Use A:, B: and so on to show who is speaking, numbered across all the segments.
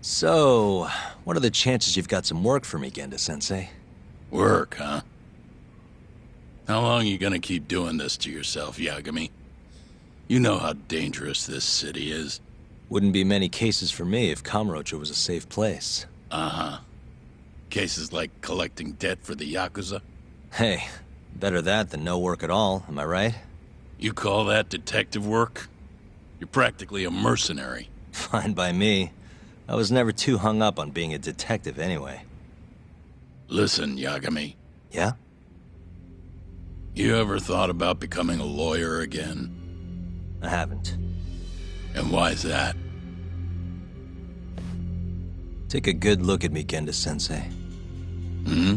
A: So, what are the chances you've got some work for me, Genda-sensei?
B: Work, huh? How long you gonna keep doing this to yourself, Yagami? You know how dangerous this city is.
A: Wouldn't be many cases for me if Kamurocho was a safe place.
B: Uh-huh. Cases like collecting debt for the Yakuza?
A: Hey, better that than no work at all, am I right?
B: You call that detective work? You're practically a mercenary.
A: Fine by me. I was never too hung up on being a detective anyway.
B: Listen, Yagami.
A: Yeah?
B: You ever thought about becoming a lawyer again?
A: I haven't.
B: And why's that?
A: Take a good look at me, Genda-sensei.
B: Hmm?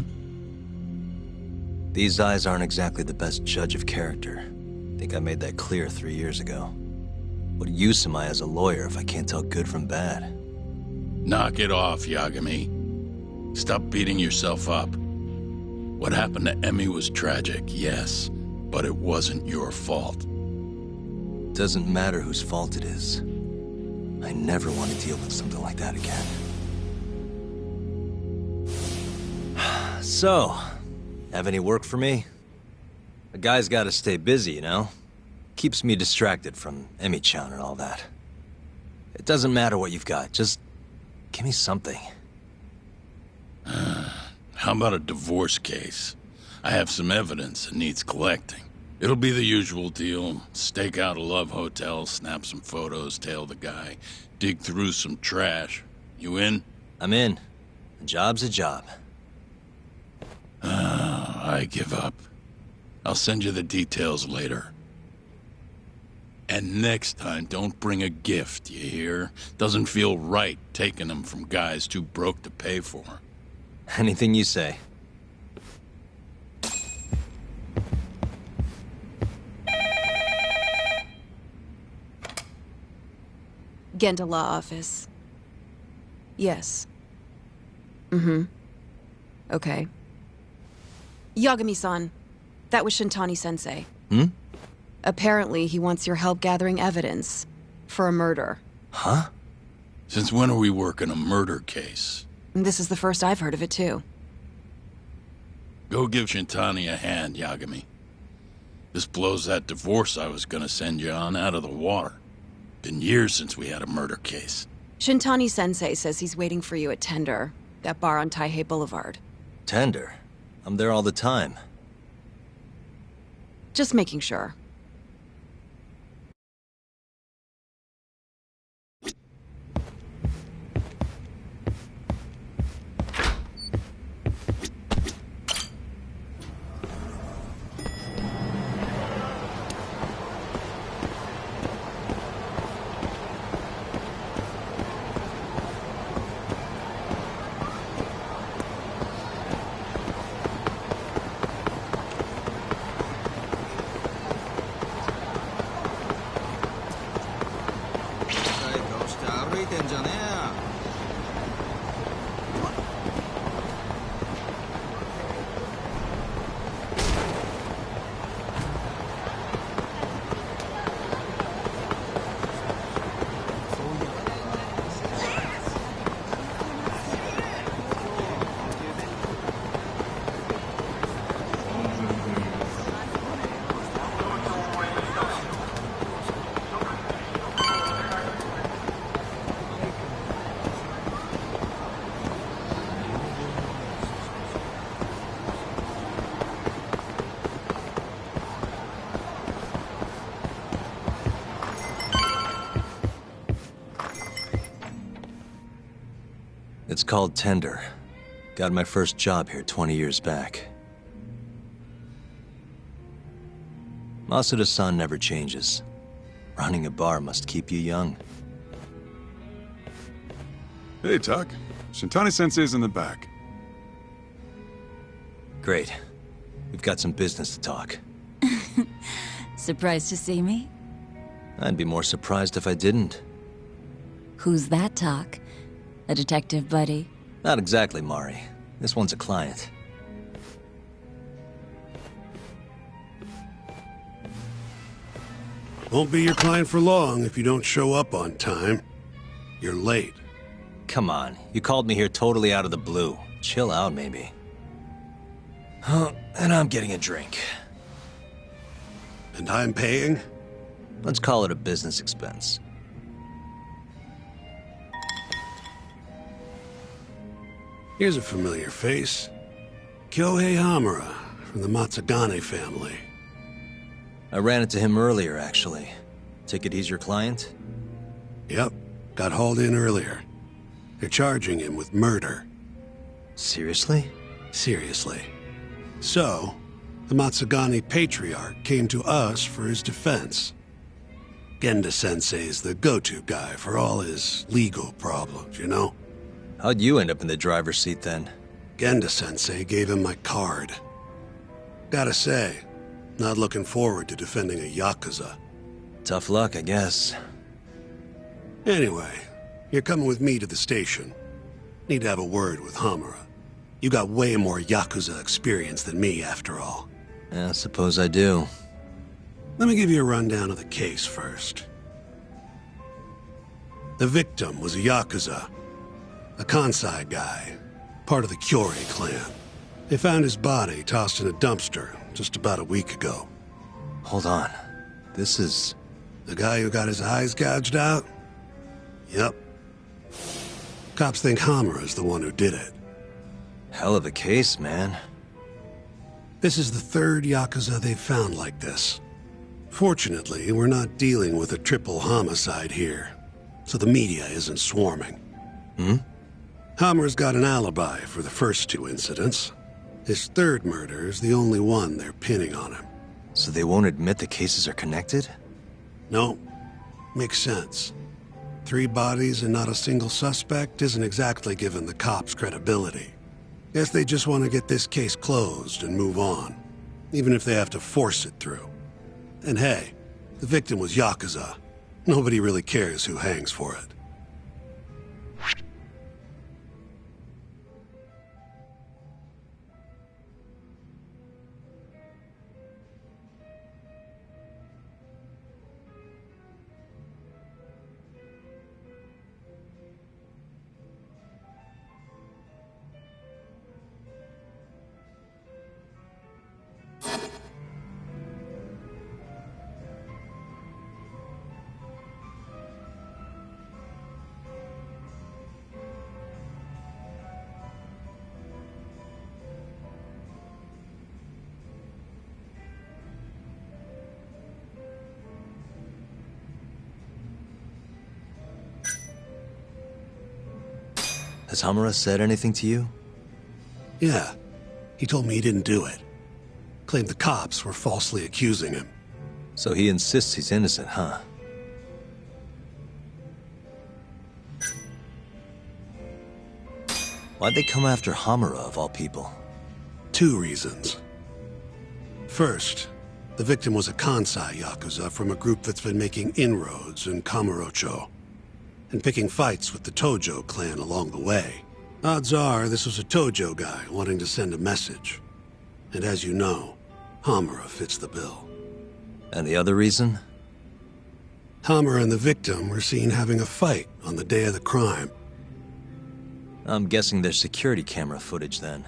A: These eyes aren't exactly the best judge of character. Think I made that clear 3 years ago. What use am I as a lawyer if I can't tell good from bad?
B: Knock it off, Yagami. Stop beating yourself up. What happened to Emmy was tragic, yes, but it wasn't your fault.
A: Doesn't matter whose fault it is. I never want to deal with something like that again. So, have any work for me? A guy's gotta stay busy, you know? Keeps me distracted from Emmy-chan and all that. It doesn't matter what you've got, just give me something.
B: How about a divorce case? I have some evidence that needs collecting. It'll be the usual deal. Stake out a love hotel, snap some photos, tail the guy, dig through some trash. You in?
A: I'm in. A job's a job.
B: I give up. I'll send you the details later. And next time, don't bring a gift, you hear? Doesn't feel right taking them from guys too broke to pay for.
A: Anything you say.
C: Genda Law Office. Yes. Mm-hmm. Okay. Yagami-san, that was Shintani-sensei.
A: Hmm?
C: Apparently, he wants your help gathering evidence for a murder.
A: Huh?
B: Since when are we working a murder case?
C: And this is the first I've heard of it, too.
B: Go give Shintani a hand, Yagami. This blows that divorce I was gonna send you on out of the water. Been years since we had a murder case.
C: Shintani-sensei says he's waiting for you at Tender, that bar on Taihei Boulevard.
A: Tender. I'm there all the time.
C: Just making sure.
A: It's called Tender. Got my first job here 20 years back. Masuda-san never changes. Running a bar must keep you young.
D: Hey, Tuck. Shintani-sensei's in the back.
A: Great. We've got some business to talk.
E: Surprised to see me?
A: I'd be more surprised if I didn't.
E: Who's that, Talk? A detective buddy?
A: Not exactly, Mari. This one's a client.
F: Won't be your client for long if you don't show up on time. You're late.
A: Come on, you called me here totally out of the blue. Chill out, maybe. Huh, and I'm getting a drink.
F: And I'm paying?
A: Let's call it a business expense.
F: Here's a familiar face. Kyohei Hamura, from the Matsugane family.
A: I ran into him earlier, actually. Take it he's your client?
F: Yep, got hauled in earlier. They're charging him with murder.
A: Seriously?
F: Seriously. So, the Matsugane patriarch came to us for his defense. Genda-sensei's the go-to guy for all his legal problems, you know?
A: How'd you end up in the driver's seat then?
F: Genda-sensei gave him my card. Gotta say, not looking forward to defending a Yakuza.
A: Tough luck, I guess.
F: Anyway, you're coming with me to the station. Need to have a word with Hamura. You got way more Yakuza experience than me, after all.
A: I suppose I do.
F: Let me give you a rundown of the case first. The victim was a Yakuza. A Kansai guy. Part of the Kyori clan. They found his body tossed in a dumpster just about a week ago.
A: Hold on. This is...
F: The guy who got his eyes gouged out? Yep. Cops think Hamura's the one who did it.
A: hell of a case, man.
F: This is the third Yakuza they've found like this. Fortunately, we're not dealing with a triple homicide here, so the media isn't swarming. Hammer's got an alibi for the first two incidents. His third murder is the only one they're pinning on him.
A: So they won't admit the cases are connected?
F: No. Makes sense. 3 bodies and not a single suspect isn't exactly giving the cops credibility. Guess they just want to get this case closed and move on, even if they have to force it through. And hey, the victim was Yakuza. Nobody really cares who hangs for it.
A: Has Hamura said anything to you?
F: Yeah. He told me he didn't do it. Claimed the cops were falsely accusing him.
A: So he insists he's innocent, huh? Why'd they come after Hamura, of all people?
F: 2 reasons. First, the victim was a Kansai Yakuza from a group that's been making inroads in Kamurocho, and picking fights with the Tojo clan along the way. Odds are this was a Tojo guy wanting to send a message. And as you know, Hamura fits the bill.
A: And the other reason?
F: Hamura and the victim were seen having a fight on the day of the crime.
A: I'm guessing there's security camera footage then.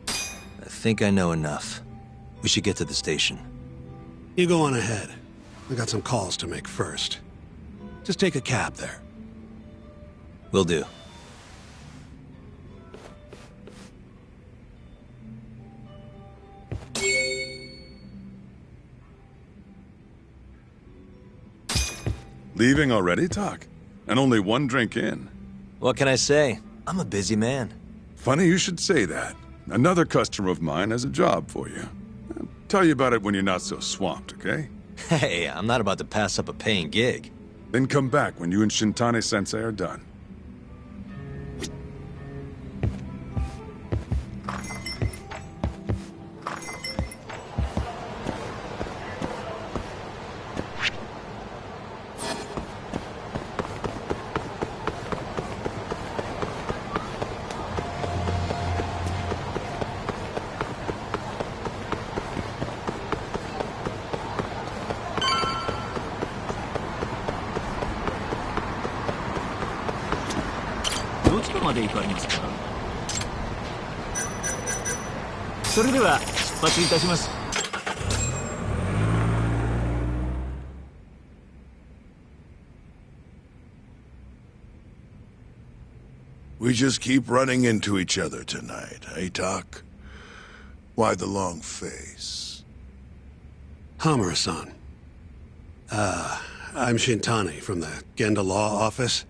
A: I think I know enough. We should get to the station.
F: You go on ahead. I got some calls to make first. Just take a cab there.
A: Will do.
D: Leaving already, Doc? And only 1 drink in.
A: What can I say? I'm a busy man.
D: Funny you should say that. Another customer of mine has a job for you. I'll tell you about it when you're not so swamped, okay?
A: Hey, I'm not about to pass up a paying gig.
D: Then come back when you and Shintani-sensei are done.
G: まで行かれますか？それでは出発いたします。
H: We just keep running into each other tonight, eh, Doc? Why the long face?
F: Hamura-san. I'm Shintani from the Genda Law Office.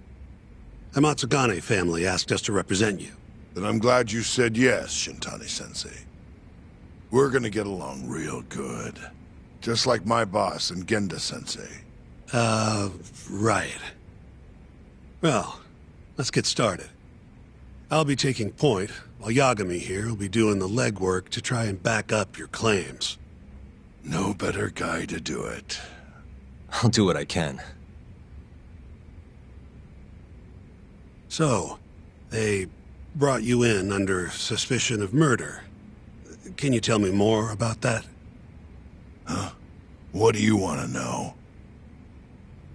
F: The Matsugane family asked us to represent you.
H: Then I'm glad you said yes, Shintani-sensei. We're gonna get along real good. Just like my boss and Genda-sensei.
F: Right. Well, let's get started. I'll be taking point, while Yagami here will be doing the legwork to try and back up your claims.
H: No better guy to do it.
A: I'll do what I can.
F: So, they brought you in under suspicion of murder. Can you tell me more about that?
H: Huh? What do you want to know?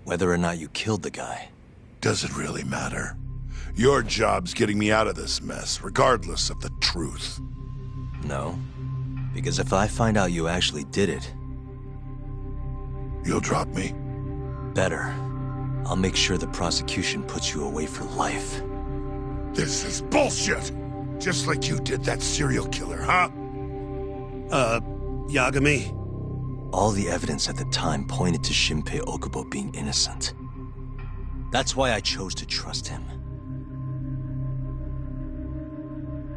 A: Whether or not you killed the guy.
H: Does it really matter? Your job's getting me out of this mess, regardless of the truth.
A: No. Because if I find out you actually did it...
H: You'll drop me?
A: Better. I'll make sure the prosecution puts you away for life.
H: This is bullshit! Just like you did that serial killer, huh?
F: Yagami?
A: All the evidence at the time pointed to Shinpei Okubo being innocent. That's why I chose to trust him.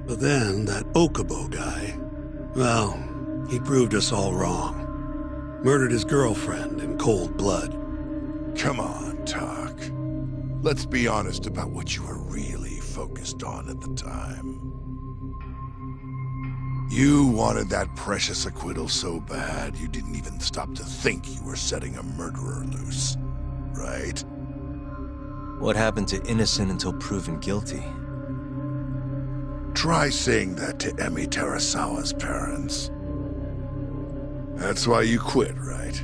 F: But then, that Okubo guy... Well, he proved us all wrong. Murdered his girlfriend in cold blood.
H: Come on, Talk. Let's be honest about what you were really focused on at the time. You wanted that precious acquittal so bad, you didn't even stop to think you were setting a murderer loose. Right?
A: What happened to innocent until proven guilty?
H: Try saying that to Emi Terasawa's parents. That's why you quit, right?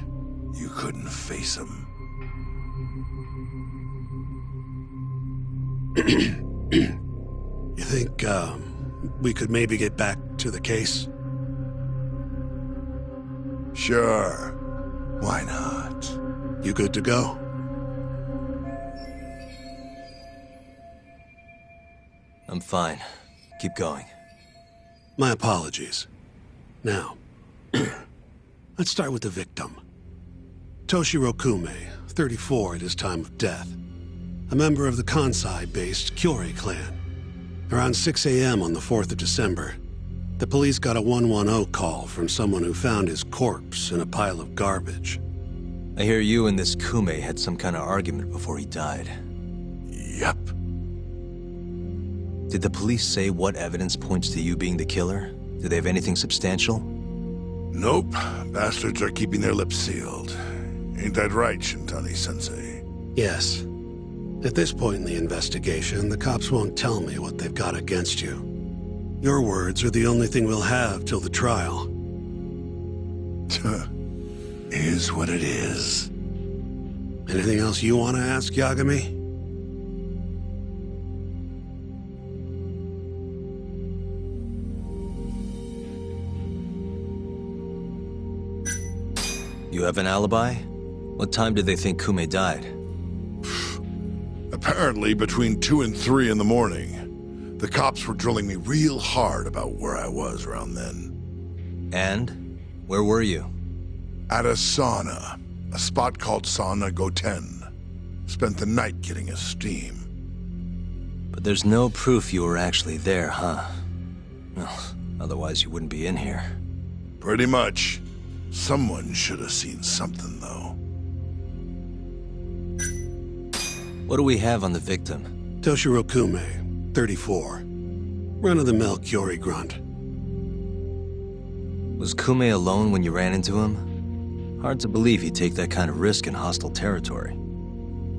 H: You couldn't face him.
F: You think, we could maybe get back to the case?
H: Sure. Why not?
F: You good to go?
A: I'm fine. Keep going.
F: My apologies. Now, let's start with the victim. Toshiro Kume, 34 at his time of death. A member of the Kansai-based Kyorei clan. Around 6 a.m. on the 4th of December, the police got a 110 call from someone who found his corpse in a pile of garbage.
A: I hear you and this Kume had some kind of argument before he died.
H: Yep.
A: Did the police say what evidence points to you being the killer? Do they have anything substantial?
H: Nope. Bastards are keeping their lips sealed. Ain't that right, Shintani-sensei?
F: Yes. At this point in the investigation, the cops won't tell me what they've got against you. Your words are the only thing we'll have till the trial.
H: Is what it is.
F: Anything else you want to ask, Yagami?
A: You have an alibi? What time did they think Kume died?
H: Apparently between 2 and 3 in the morning. The cops were drilling me real hard about where I was around then.
A: And? Where were you?
H: At a sauna. A spot called Sauna Goten. Spent the night getting a steam.
A: But there's no proof you were actually there, huh? Well, otherwise you wouldn't be in here.
H: Pretty much. Someone should have seen something, though.
A: What do we have on the victim?
F: Toshiro Kume, 34. Run-of-the-mill Kyorei grunt.
A: Was Kume alone when you ran into him? Hard to believe he'd take that kind of risk in hostile territory.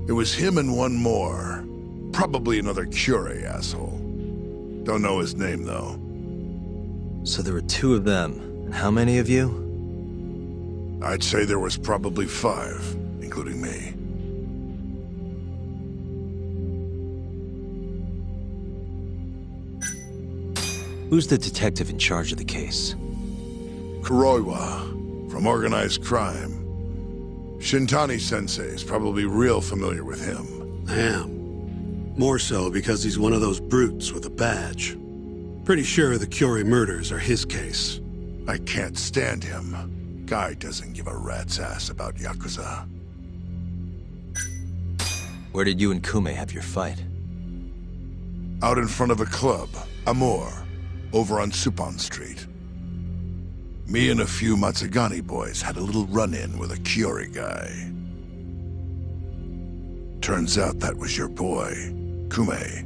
H: It was him and one more. Probably another Kyorei asshole. Don't know his name, though.
A: So there were 2 of them. And how many of you?
H: I'd say there was probably 5, including me.
A: Who's the detective in charge of the case?
H: Kuroiwa, from organized crime. Shintani-sensei is probably real familiar with him.
F: I am. More so because he's one of those brutes with a badge. Pretty sure the Curie murders are his case.
H: I can't stand him. Guy doesn't give a rat's ass about Yakuza.
A: Where did you and Kume have your fight?
H: Out in front of a club, Amor, over on Supon Street. Me and a few Matsugani boys had a little run-in with a Curie guy. Turns out that was your boy, Kume.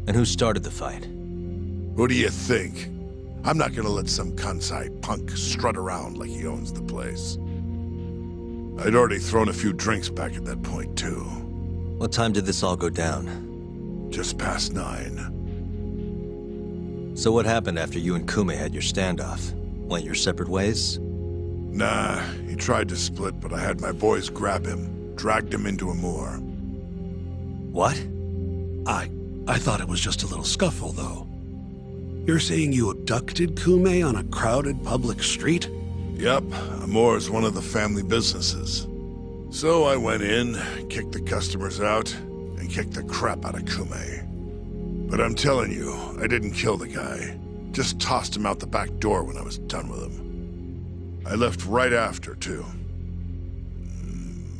A: And who started the fight?
H: Who do you think? I'm not gonna let some Kansai punk strut around like he owns the place. I'd already thrown a few drinks back at that point, too.
A: What time did this all go down?
H: Just past 9.
A: So what happened after you and Kume had your standoff? Went your separate ways?
H: Nah, he tried to split, but I had my boys grab him, dragged him into a moor.
A: What?
F: I thought it was just a little scuffle, though. You're saying you abducted Kume on a crowded public street?
H: Yep, Amor's one of the family businesses. So I went in, kicked the customers out, and kicked the crap out of Kume. But I'm telling you, I didn't kill the guy. Just tossed him out the back door when I was done with him. I left right after, too.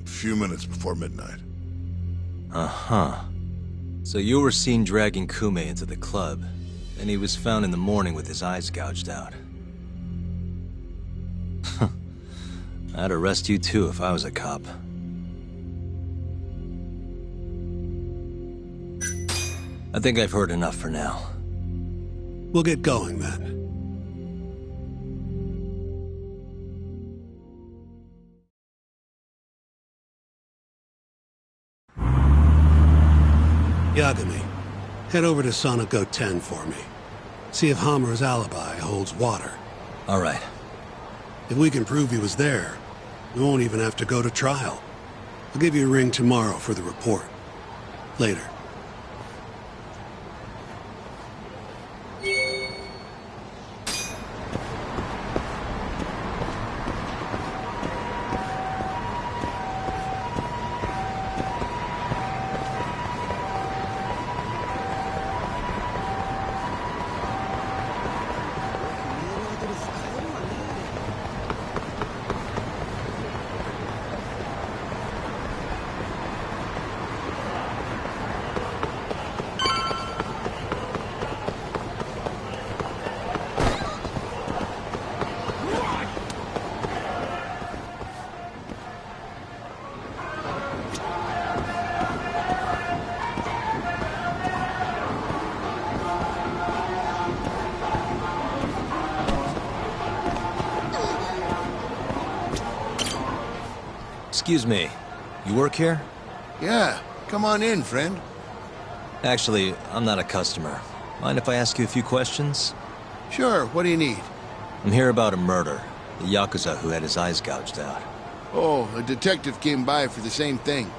H: A few minutes before midnight.
A: Uh-huh. So you were seen dragging Kume into the club, and he was found in the morning with his eyes gouged out. I'd arrest you too if I was a cop. I think I've heard enough for now.
F: We'll get going then. Yagami, head over to Sonico 10 for me. See if Hammer's alibi holds water.
A: All right.
F: If we can prove he was there, we won't even have to go to trial. I'll give you a ring tomorrow for the report. Later.
A: Excuse me, you work here?
I: Yeah, come on in, friend.
A: Actually, I'm not a customer. Mind if I ask you a few questions?
I: Sure, what do you need?
A: I'm here about a murder. The Yakuza who had his eyes gouged out.
I: Oh, a detective came by for the same thing.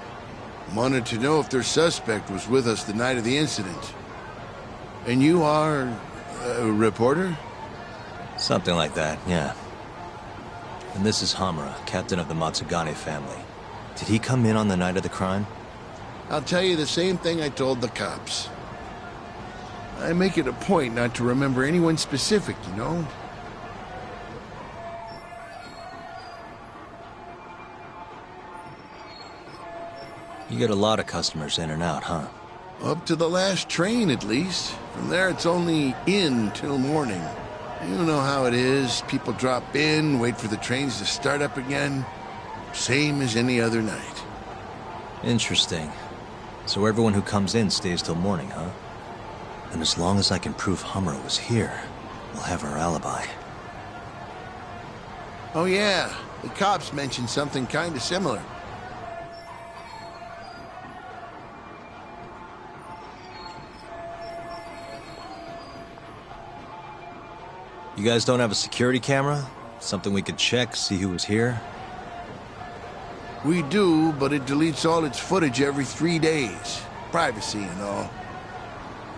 I: Wanted to know if their suspect was with us the night of the incident. And you are a reporter?
A: Something like that, yeah. And this is Hamura, captain of the Matsugane family. Did he come in on the night of the crime?
I: I'll tell you the same thing I told the cops. I make it a point not to remember anyone specific, you know?
A: You get a lot of customers in and out, huh?
I: Up to the last train, at least. From there, it's only in till morning. You know how it is. People drop in, wait for the trains to start up again. Same as any other night.
A: Interesting. So everyone who comes in stays till morning, huh? And as long as I can prove Hamura was here, we'll have our alibi.
I: Oh yeah, the cops mentioned something kind of similar.
A: You guys don't have a security camera? Something we could check, see who was here?
I: We do, but it deletes all its footage every 3 days. Privacy and all.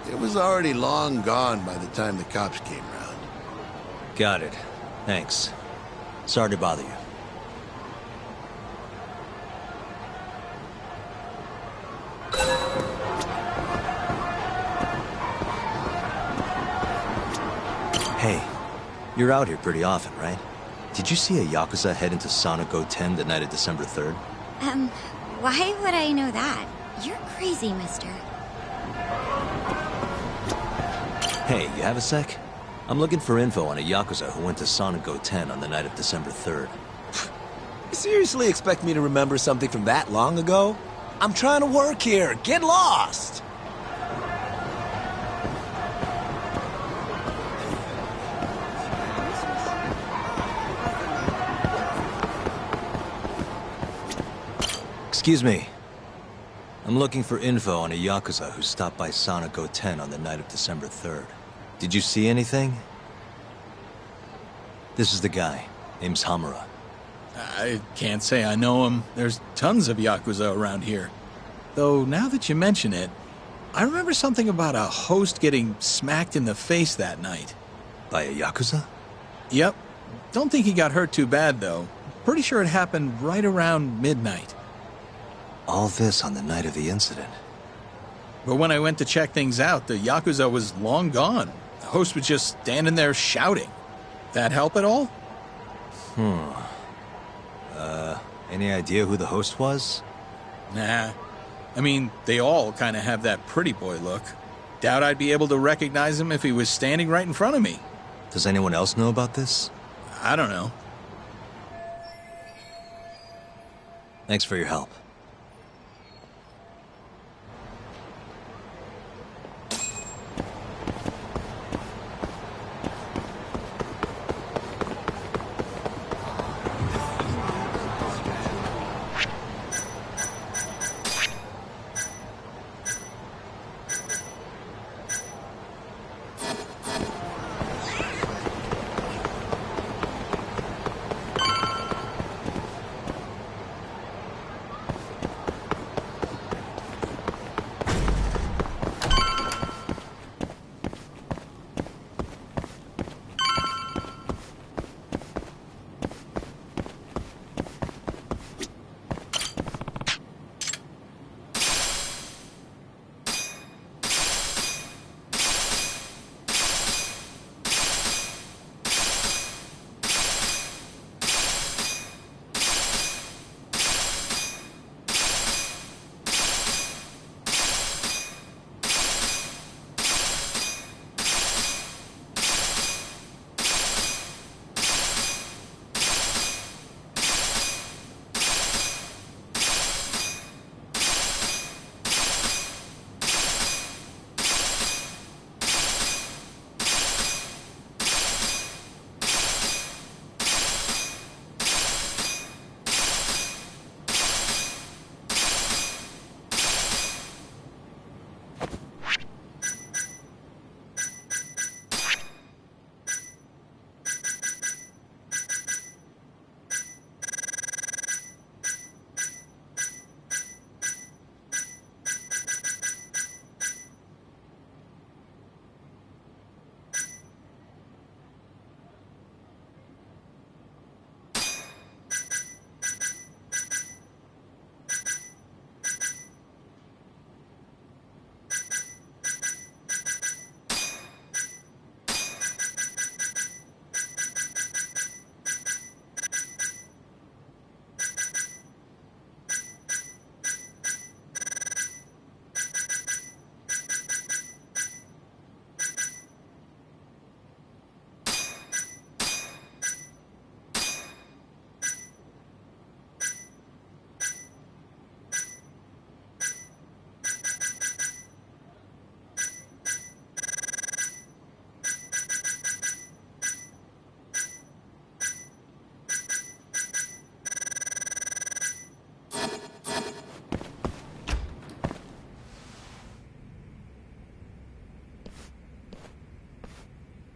I: It was already long gone by the time the cops came round.
A: Got it. Thanks. Sorry to bother you. Hey, you're out here pretty often, right? Did you see a Yakuza head into Sonic 10 the night of December 3rd?
J: Why would I know that? You're crazy, mister.
A: Hey, you have a sec? I'm looking for info on a Yakuza who went to Sonic 10 on the night of December 3rd.
K: You seriously expect me to remember something from that long ago? I'm trying to work here. Get lost!
A: Excuse me. I'm looking for info on a Yakuza who stopped by Sonic 10 on the night of December 3rd. Did you see anything? This is the guy. Name's Hamura.
L: I can't say I know him. There's tons of Yakuza around here. Though, now that you mention it, I remember something about a host getting smacked in the face that night.
A: By a Yakuza?
L: Yep. Don't think he got hurt too bad, though. Pretty sure it happened right around midnight.
A: All this on the night of the incident.
L: But when I went to check things out, the Yakuza was long gone. The host was just standing there shouting. That help at all?
A: Any idea who the host was?
L: Nah. I mean, they all kind of have that pretty boy look. Doubt I'd be able to recognize him if he was standing right in front of me.
A: Does anyone else know about this?
L: I don't know.
A: Thanks for your help.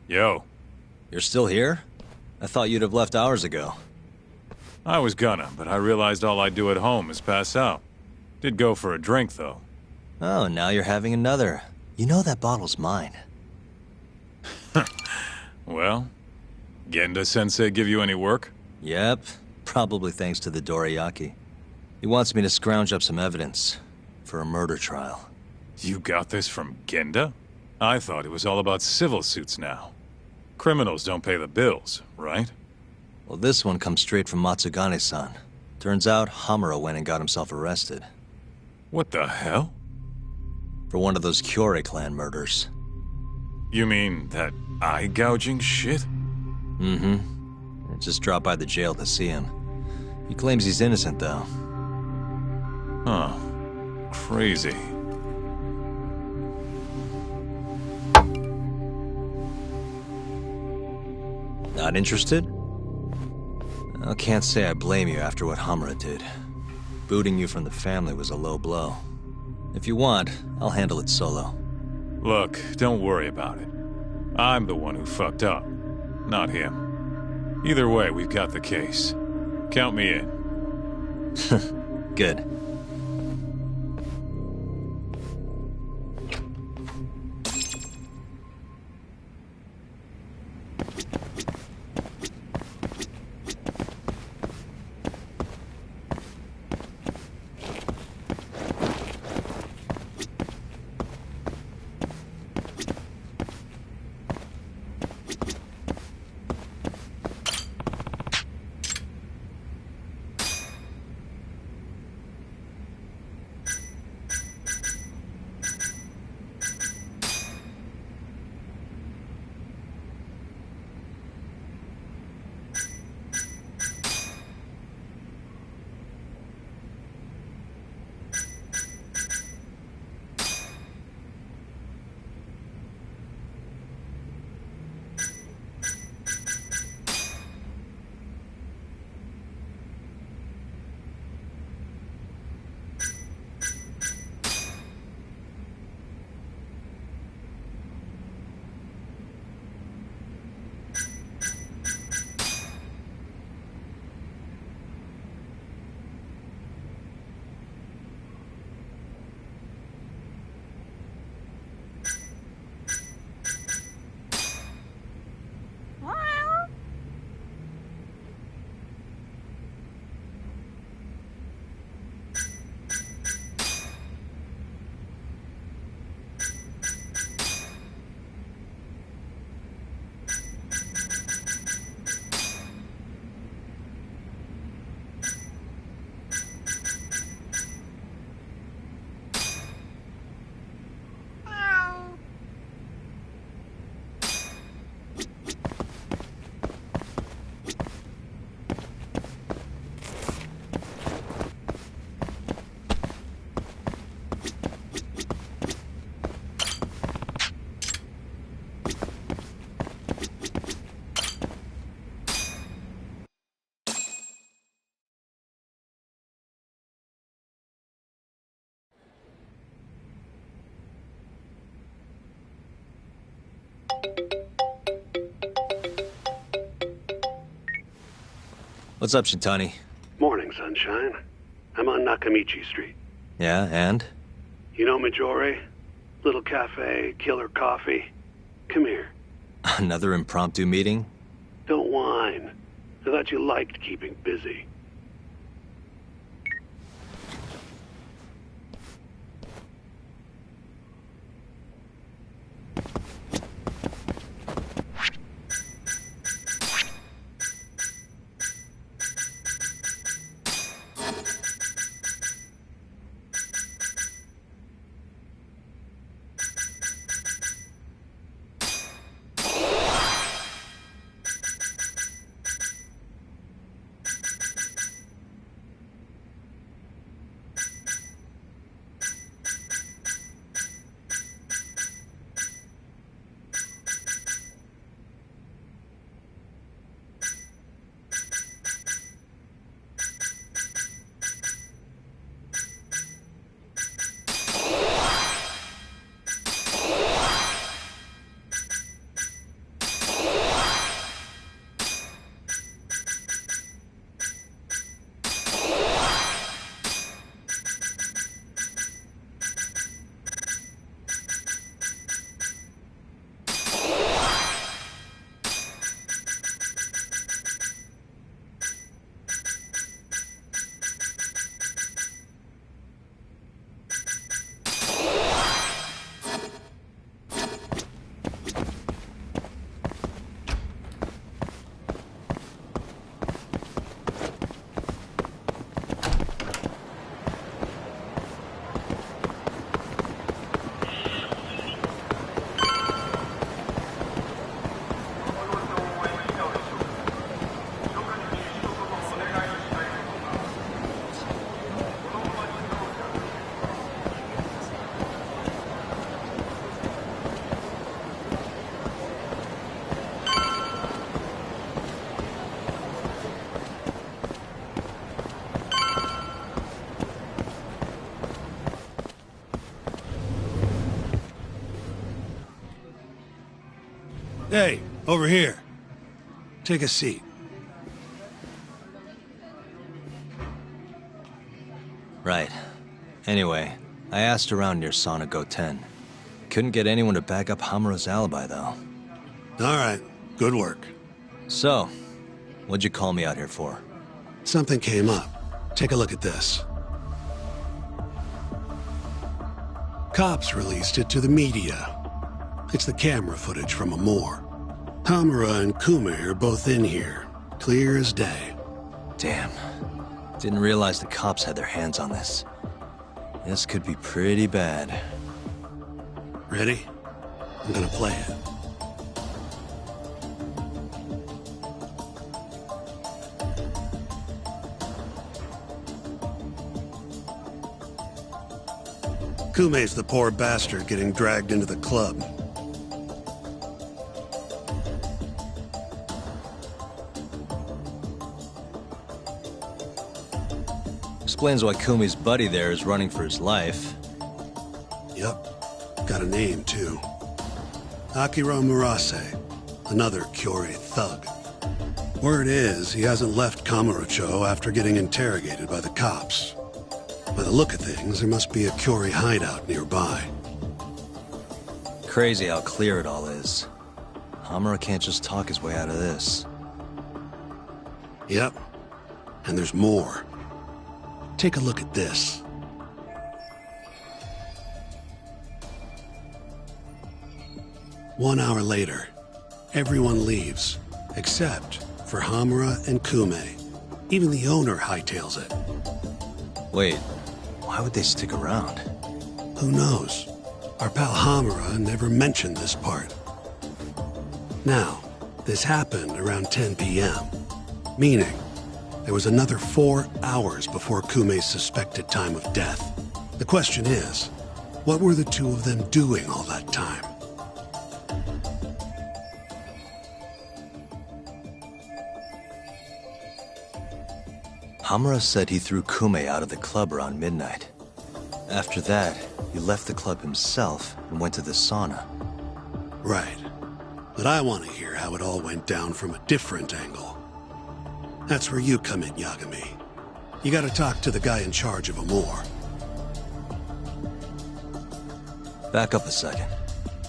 M: Yo.
A: You're still here? I thought you'd have left hours ago.
M: I was gonna, but I realized all I do at home is pass out. Did go for a drink, though.
A: Oh, now you're having another. You know that bottle's mine.
M: Well, Genda-sensei give you any work?
A: Yep, probably thanks to the dorayaki. He wants me to scrounge up some evidence for a murder trial.
M: You got this from Genda? I thought it was all about civil suits now. Criminals don't pay the bills, right?
A: Well, this one comes straight from Matsugane-san. Turns out Hamura went and got himself arrested.
M: What the hell?
A: For one of those Kyorei clan murders.
M: You mean that eye-gouging shit?
A: Mm-hmm. I just dropped by the jail to see him. He claims he's innocent, though.
M: Huh. Crazy.
A: Not interested? I can't say I blame you after what Hamura did. Booting you from the family was a low blow. If you want, I'll handle it solo.
M: Look, don't worry about it. I'm the one who fucked up, not him. Either way, we've got the case. Count me in.
A: Good. What's up, Shintani?
F: Morning, sunshine. I'm on Nakamichi Street.
A: Yeah, and?
F: You know Majore? Little cafe, killer coffee. Come here.
A: Another impromptu meeting?
F: Don't whine. I thought you liked keeping busy. Hey, over here. Take a seat.
A: Right. Anyway, I asked around near Sonic 10. Couldn't get anyone to back up Hamura's alibi, though.
F: Alright, good work.
A: So, what'd you call me out here for?
F: Something came up. Take a look at this. Cops released it to the media. It's the camera footage from a moor. Hamura and Kume are both in here, clear as day.
A: Damn. Didn't realize the cops had their hands on this. This could be pretty bad.
F: Ready? I'm gonna play it. Kume's the poor bastard getting dragged into the club.
A: Explains why Kumi's buddy there is running for his life.
F: Yep. Got a name, too. Akira Murase, another Kyorei thug. Word is, he hasn't left Kamurocho after getting interrogated by the cops. By the look of things, there must be a Kyorei hideout nearby.
A: Crazy how clear it all is. Hamura can't just talk his way out of this.
F: Yep. And there's more. Take a look at this. One hour later, everyone leaves, except for Hamura and Kume. Even the owner hightails it.
A: Wait, why would they stick around?
F: Who knows? Our pal Hamura never mentioned this part. Now, this happened around 10 p.m., meaning there was another 4 hours before Kume's suspected time of death. The question is, what were the two of them doing all that time?
A: Hamura said he threw Kume out of the club around midnight. After that, he left the club himself and went to the sauna.
F: Right. But I want to hear how it all went down from a different angle. That's where you come in, Yagami. You gotta talk to the guy in charge of Amor.
A: Back up a second.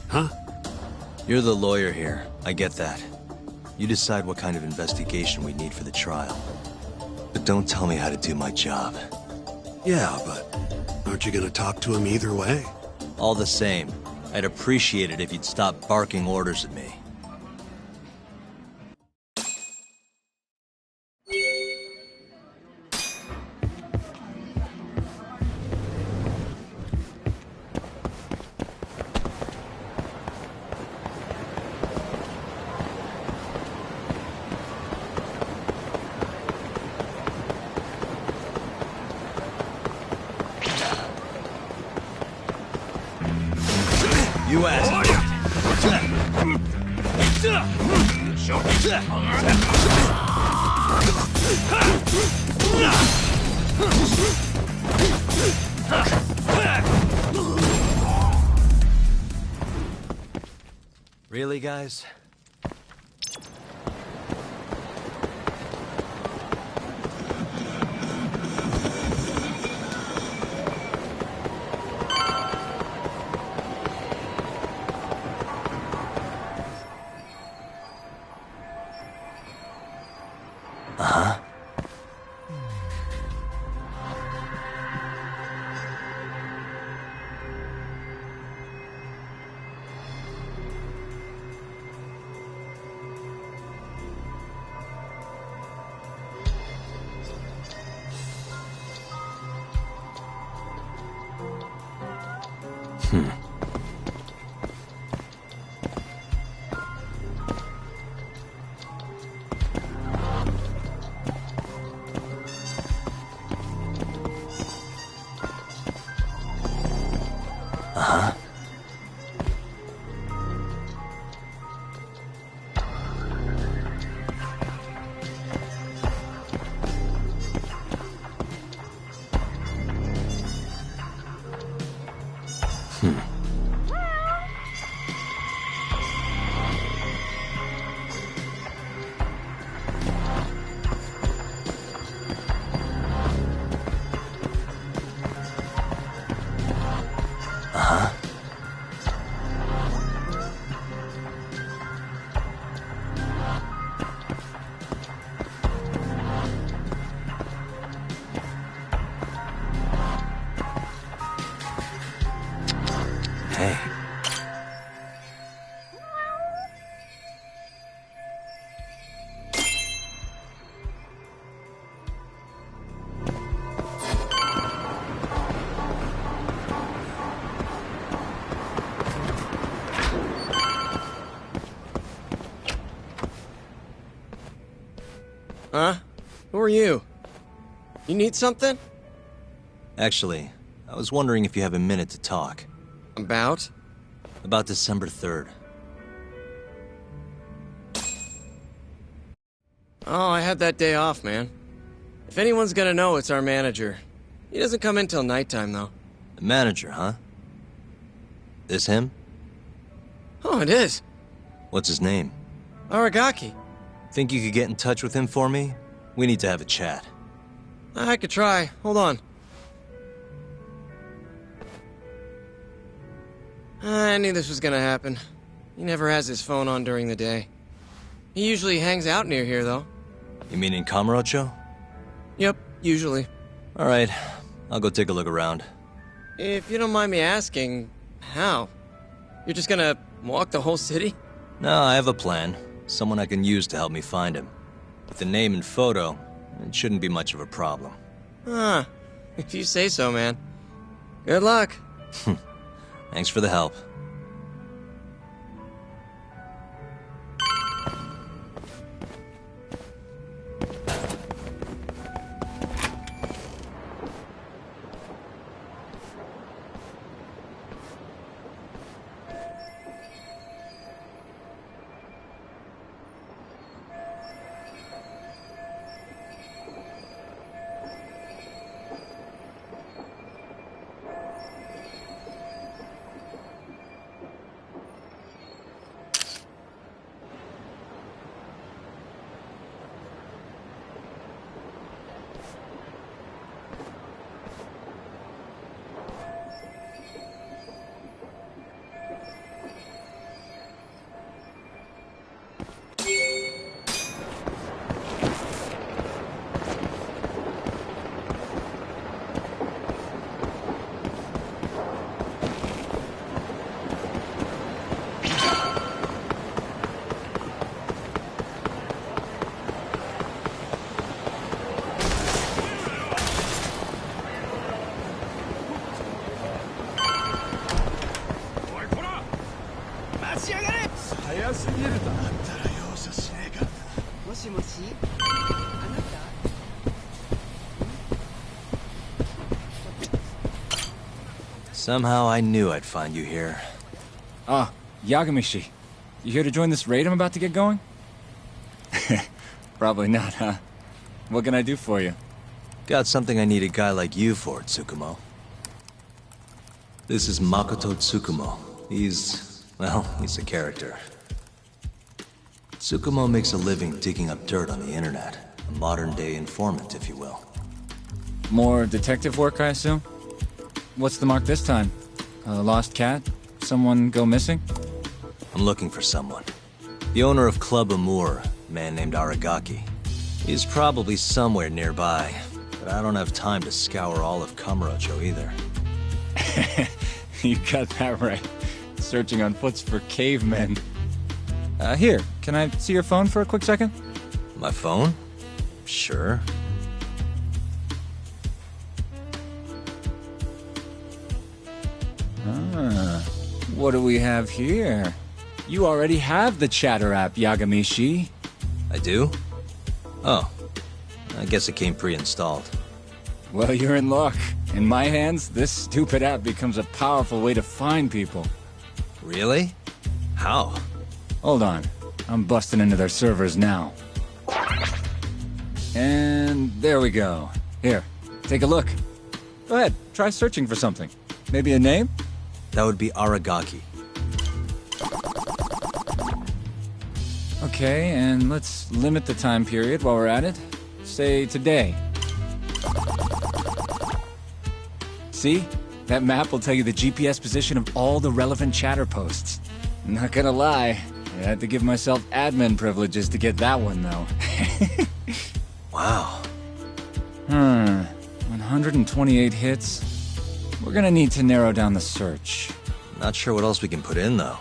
F: Huh?
A: You're the lawyer here. I get that. You decide what kind of investigation we need for the trial. But don't tell me how to do my job.
F: Yeah, but aren't you gonna talk to him either way?
A: All the same, I'd appreciate it if you'd stop barking orders at me. You asked. Really, guys? Uh-huh. Uh-huh.
N: are you? You need something?
A: Actually, I was wondering if you have a minute to talk.
N: About?
A: About December 3rd.
N: Oh, I had that day off, man. If anyone's gonna know, it's our manager. He doesn't come in till nighttime, though.
A: The manager, huh? This him?
N: Oh, it is.
A: What's his name?
N: Aragaki.
A: Think you could get in touch with him for me? We need to have a chat.
N: I could try. Hold on. I knew this was gonna happen. He never has his phone on during the day. He usually hangs out near here, though.
A: You mean in Kamurocho?
N: Yep, usually.
A: Alright, I'll go take a look around.
N: If you don't mind me asking, how? You're just gonna walk the whole city?
A: No, I have a plan. Someone I can use to help me find him. With the name and photo, it shouldn't be much of a problem.
N: Huh. If you say so, man. Good luck.
A: Thanks for the help. Somehow I knew I'd find you here.
O: Ah, Yagamishi. You here to join this raid I'm about to get going? Probably not, huh? What can I do for you?
A: Got something I need a guy like you for, Tsukumo. This is Makoto Tsukumo. He's a character. Tsukumo makes a living digging up dirt on the internet. A modern-day informant, if you will.
O: More detective work, I assume? What's the mark this time? A lost cat? Someone go missing?
A: I'm looking for someone. The owner of Club Amour, a man named Aragaki. He's probably somewhere nearby, but I don't have time to scour all of Kamurocho either.
O: You got that right. Searching on foots for cavemen. Here, can I see your phone for a quick second?
A: My phone? Sure.
O: What do we have here? You already have the chatter app, Yagamishi.
A: I do? Oh. I guess it came pre-installed.
O: Well, you're in luck. In my hands, this stupid app becomes a powerful way to find people.
A: Really? How?
O: Hold on. I'm busting into their servers now. And there we go. Here, take a look. Go ahead, try searching for something. Maybe a name?
A: That would be Aragaki.
O: Okay, and let's limit the time period while we're at it. Say today. See? That map will tell you the GPS position of all the relevant chatter posts. Not gonna lie, I had to give myself admin privileges to get that one, though.
A: Wow.
O: 128 hits. We're gonna need to narrow down the search.
A: Not sure what else we can put in, though.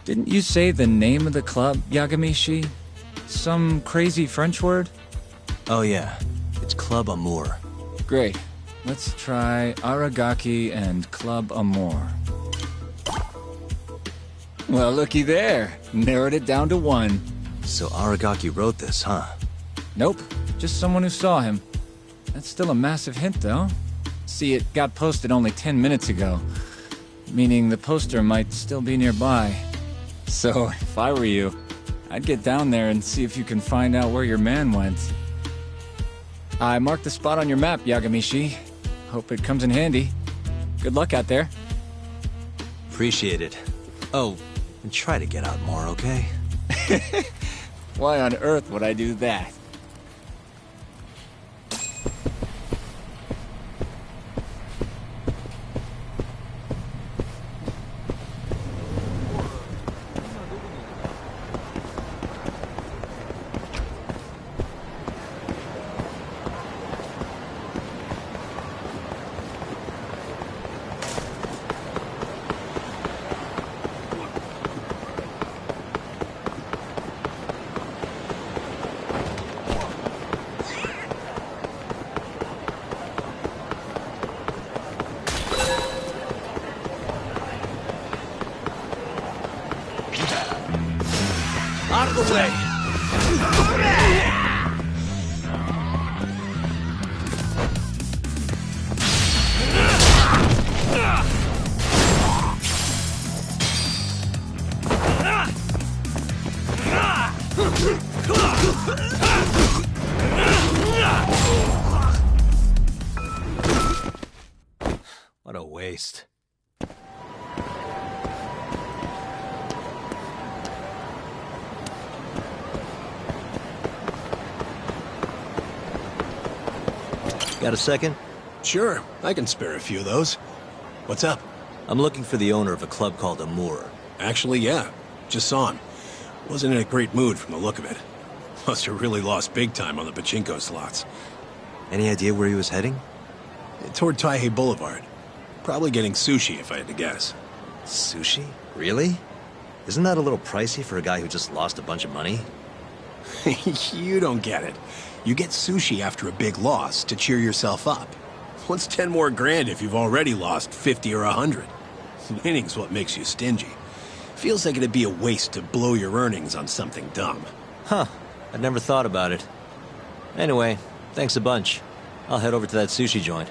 O: Didn't you say the name of the club, Yagamishi? Some crazy French word?
A: Oh yeah, it's Club Amour.
O: Great. Let's try Aragaki and Club Amour. Well, looky there. Narrowed it down to one.
A: So Aragaki wrote this, huh?
O: Nope. just someone who saw him. That's still a massive hint, though. See, it got posted only 10 minutes ago, meaning the poster might still be nearby. So, if I were you, I'd get down there and see if you can find out where your man went. I marked the spot on your map, Yagamishi. Hope it comes in handy. Good luck out there.
A: Appreciate it. Oh, and try to get out more, okay?
O: Why on earth would I do that?
A: Out of the way! What a waste. Got a second?
F: Sure, I can spare a few of those. What's up?
A: I'm looking for the owner of a club called Amour.
F: Actually, yeah. Just saw him. Wasn't in a great mood from the look of it. Must have really lost big time on the pachinko slots.
A: Any idea where he was heading?
F: Toward Taihei Boulevard. Probably getting sushi, if I had to guess.
A: Sushi? Really? Isn't that a little pricey for a guy who just lost a bunch of money?
F: You don't get it. You get sushi after a big loss to cheer yourself up. What's 10 more grand if you've already lost 50 or 100? Winning's what makes you stingy. Feels like it'd be a waste to blow your earnings on something dumb.
A: Huh. I'd never thought about it. Anyway, thanks a bunch. I'll head over to that sushi joint.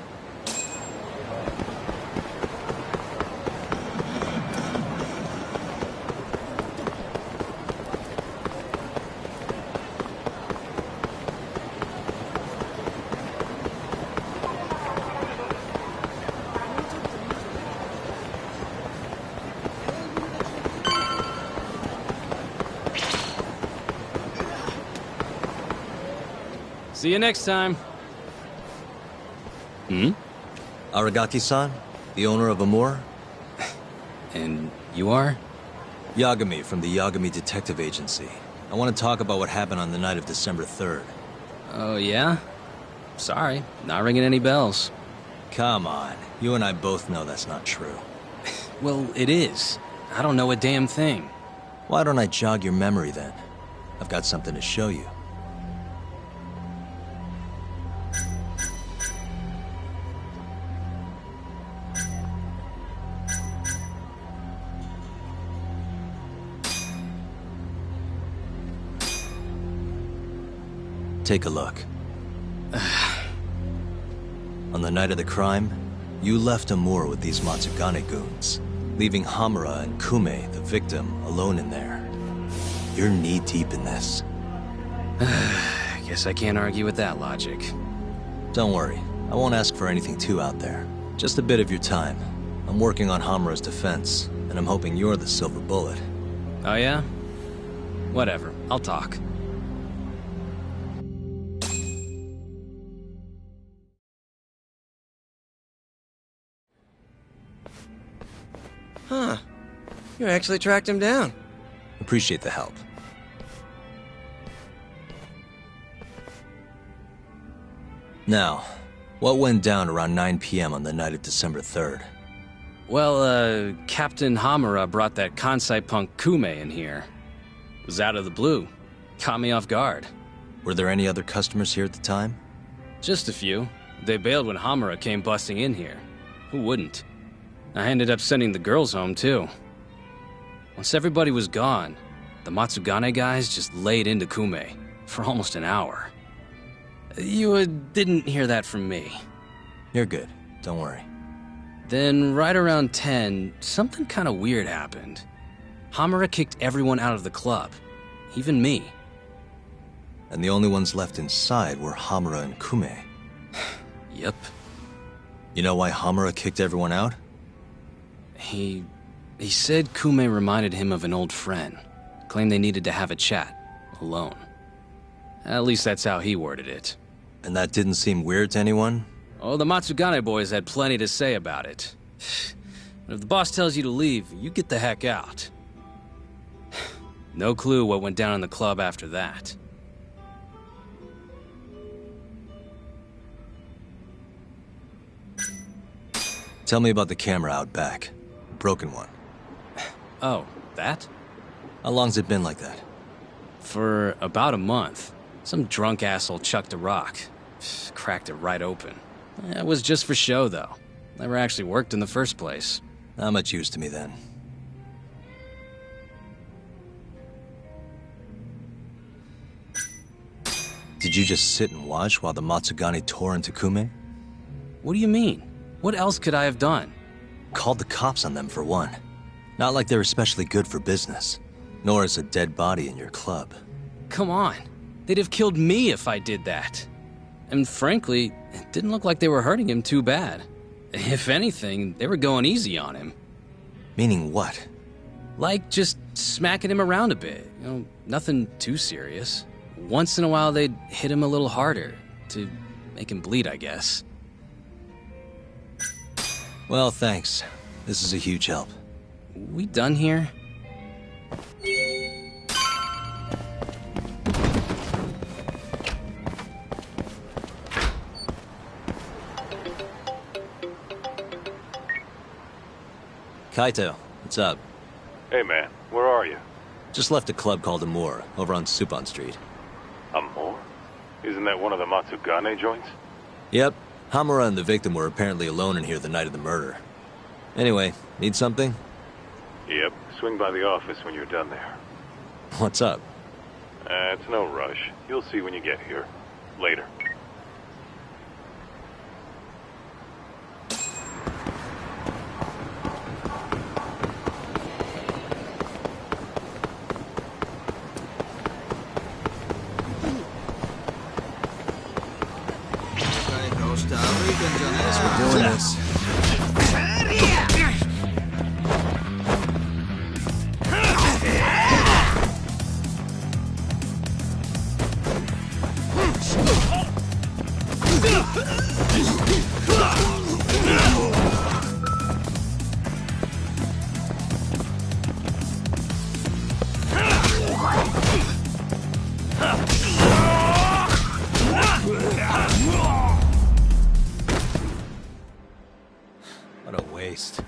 N: See you next time.
A: Aragaki-san, the owner of Amour?
N: And you are?
A: Yagami from the Yagami Detective Agency. I want to talk about what happened on the night of December 3rd.
N: Oh, yeah? Sorry, not ringing any bells.
A: Come on, you and I both know that's not true.
N: Well, it is. I don't know a damn thing.
A: Why don't I jog your memory then? I've got something to show you. Take a look. On the night of the crime, you left Amour with these Matsugane goons, leaving Hamura and Kume, the victim, alone in there. You're knee-deep in this.
N: Guess I can't argue with that logic.
A: Don't worry, I won't ask for anything too out there. Just a bit of your time. I'm working on Hamura's defense, and I'm hoping you're the silver bullet.
N: Oh yeah? Whatever, I'll talk. Huh. You actually tracked him down.
A: Appreciate the help. Now, what went down around 9 p.m. on the night of December 3rd?
N: Well, Captain Hamura brought that Kansai punk Kume in here. It was out of the blue. Caught me off guard.
A: Were there any other customers here at the time?
N: Just a few. They bailed when Hamura came busting in here. Who wouldn't? I ended up sending the girls home, too. Once everybody was gone, the Matsugane guys just laid into Kume for almost an hour. You didn't hear that from me.
A: You're good. Don't worry.
N: Then, right around 10, something kind of weird happened. Hamura kicked everyone out of the club. Even me.
A: And the only ones left inside were Hamura and Kume.
N: Yep.
A: You know why Hamura kicked everyone out?
N: He said Kume reminded him of an old friend. Claimed they needed to have a chat. Alone. At least that's how he worded it.
A: And that didn't seem weird to anyone?
N: Oh, the Matsugane boys had plenty to say about it. But if the boss tells you to leave, you get the heck out. No clue what went down in the club after that.
A: Tell me about the camera out back. Broken one.
N: Oh, that?
A: How long's it been like that?
N: For about a month. Some drunk asshole chucked a rock. Cracked it right open. It was just for show, though. Never actually worked in the first place.
A: Not much use to me, then. Did you just sit and watch while the Matsugane tore into Kume?
N: What do you mean? What else could I have done?
A: Called the cops on them, for one. Not like they're especially good for business. Nor is a dead body in your club.
N: Come on. They'd have killed me if I did that. And frankly, it didn't look like they were hurting him too bad. If anything, they were going easy on him.
A: Meaning what?
N: Like just smacking him around a bit. You know, nothing too serious. Once in a while, they'd hit him a little harder. To make him bleed, I guess.
A: Well, thanks. This is a huge help.
N: We done here?
A: Kaito, what's up?
M: Hey man, where are you?
A: Just left a club called Amur, over on Supon Street.
M: Amor? Isn't that one of the Matsugane joints?
A: Yep. Hamura and the victim were apparently alone in here the night of the murder. Anyway, need something?
M: Yep, swing by the office when you're done there.
A: What's up?
M: It's no rush. You'll see when you get here. Later.
A: We're doing this. What a waste.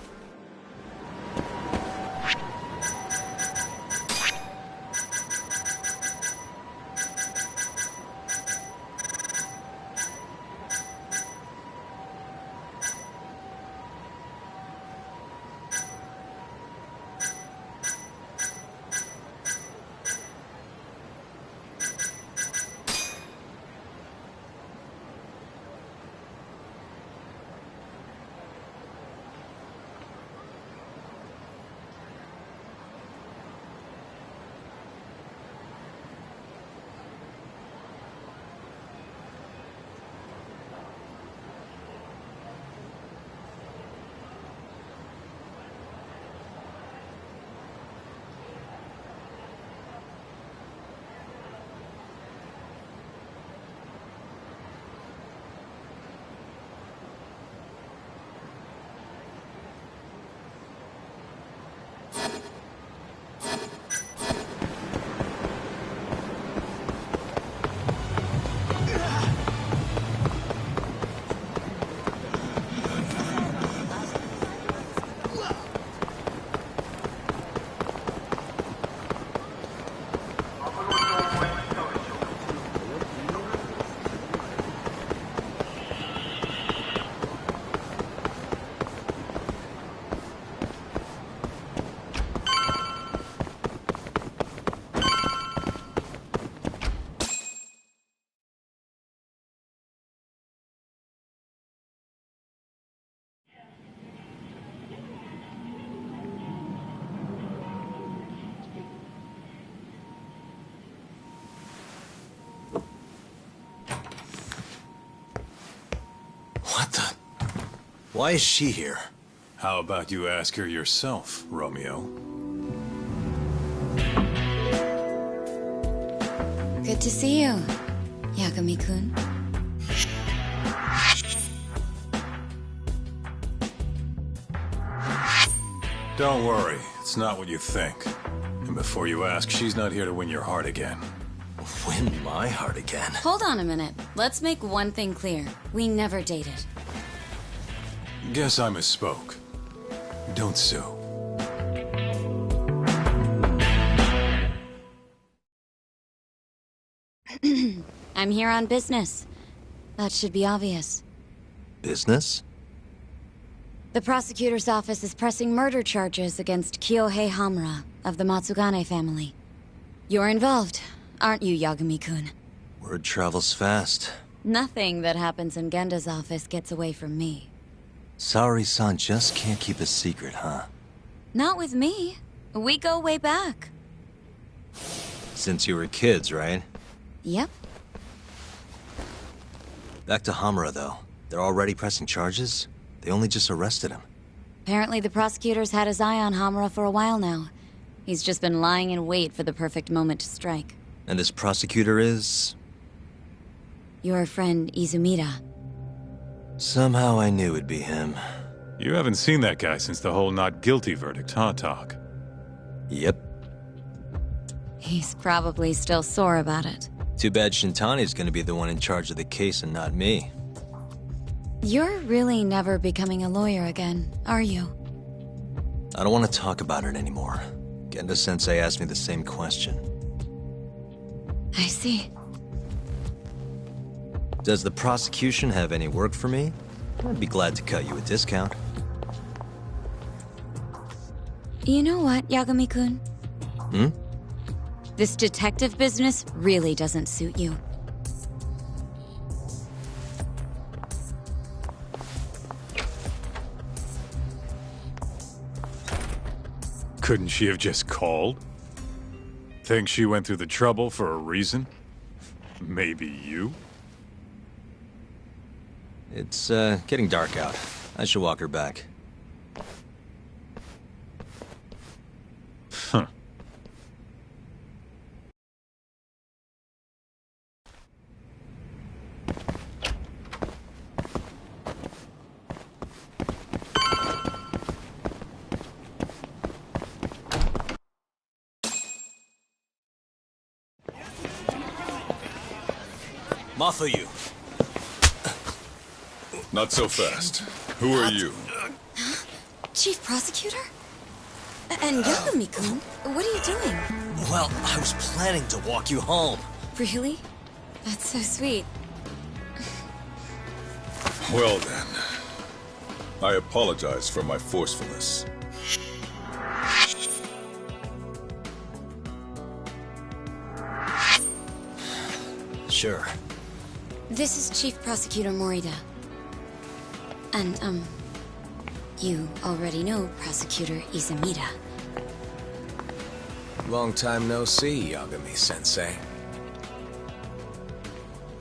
A: Why is she here?
M: How about you ask her yourself, Romeo?
E: Good to see you, Yagami-kun.
M: Don't worry, it's not what you think. And before you ask, she's not here to win your heart again.
A: Win my heart again?
E: Hold on a minute. Let's make one thing clear. We never dated.
M: Guess I misspoke. Don't sue.
E: I'm here on business. That should be obvious.
A: Business?
E: The prosecutor's office is pressing murder charges against Kyohei Hamura of the Matsugane family. You're involved, aren't you, Yagami-kun?
A: Word travels fast.
E: Nothing that happens in Genda's office gets away from me.
A: Saori-san just can't keep a secret, huh?
E: Not with me. We go way back.
A: Since you were kids, right?
E: Yep.
A: Back to Hamura, though. They're already pressing charges? They only just arrested him.
E: Apparently the prosecutor's had his eye on Hamura for a while now. He's just been lying in wait for the perfect moment to strike.
A: And this prosecutor is?
E: Your friend Izumida.
A: Somehow I knew it'd be him.
M: You haven't seen that guy since the whole not guilty verdict, huh, Talk?
A: Yep.
E: He's probably still sore about it.
A: Too bad Shintani's gonna be the one in charge of the case and not me.
E: You're really never becoming a lawyer again, are you?
A: I don't want to talk about it anymore. Genda-sensei asked me the same question.
E: I see.
A: Does the prosecution have any work for me? I'd be glad to cut you a discount.
E: You know what, Yagami-kun?
A: Hmm?
E: This detective business really doesn't suit you.
M: Couldn't she have just called? Think she went through the trouble for a reason? Maybe you?
A: It's, getting dark out. I should walk her back.
M: Huh.
A: Mafuyu.
D: Not so fast. Who are you?
E: Chief Prosecutor? And Yagami-kun, what are you doing?
A: Well, I was planning to walk you home.
E: Really? That's so sweet.
D: Well then. I apologize for my forcefulness.
A: Sure.
E: This is Chief Prosecutor Morida. And, you already know Prosecutor Izumida.
K: Long time no see, Yagami-sensei.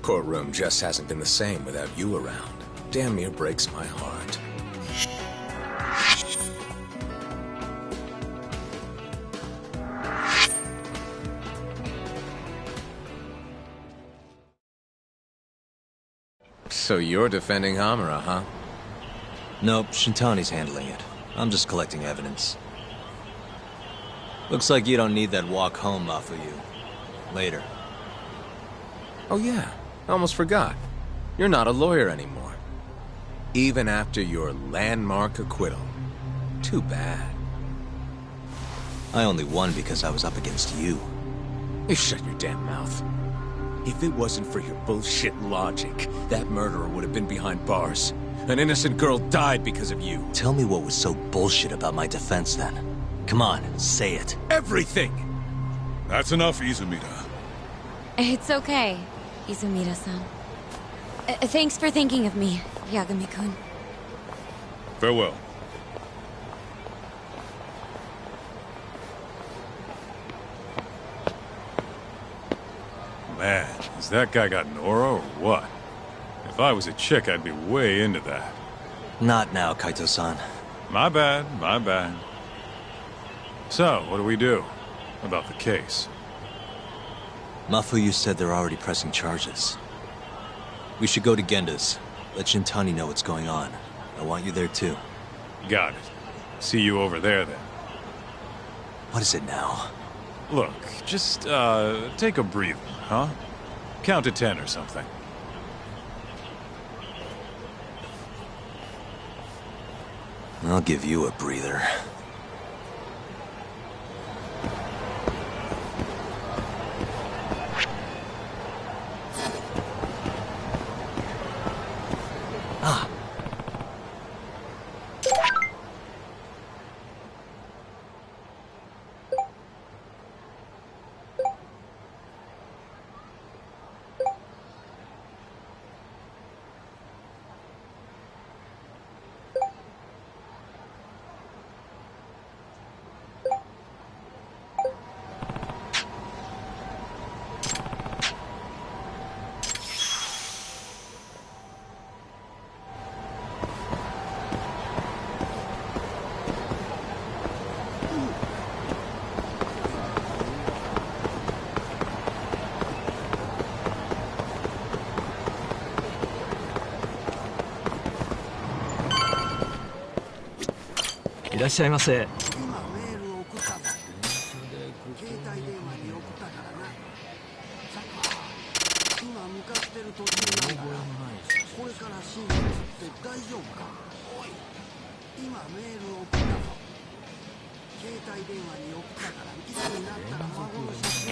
K: Courtroom just hasn't been the same without you around. Damn near breaks my heart. So you're defending Hamura, huh?
A: Nope, Shintani's handling it. I'm just collecting evidence. Looks like you don't need that walk home, Mafuyu. Later.
K: Oh yeah, I almost forgot. You're not a lawyer anymore. Even after your landmark acquittal. Too bad.
A: I only won because I was up against you.
K: You shut your damn mouth. If it wasn't for your bullshit logic, that murderer would have been behind bars. An innocent girl died because of you.
A: Tell me what was so bullshit about my defense then. Come on, say it.
K: Everything!
D: That's enough, Izumida.
E: It's okay, Izumida-san. Thanks for thinking of me, Yagami-kun.
D: Farewell.
M: Man, has that guy got Nora or what? If I was a chick, I'd be way into that.
A: Not now, Kaito-san.
M: My bad, my bad. So, what do we do about the case?
A: Mafuyu said they're already pressing charges. We should go to Genda's. Let Shintani know what's going on. I want you there too.
M: Got it. See you over there then.
A: What is it now?
M: Look, just, take a breather, huh? Count to 10 or something.
A: I'll give you a breather. Ah.
G: いらっしゃいませ。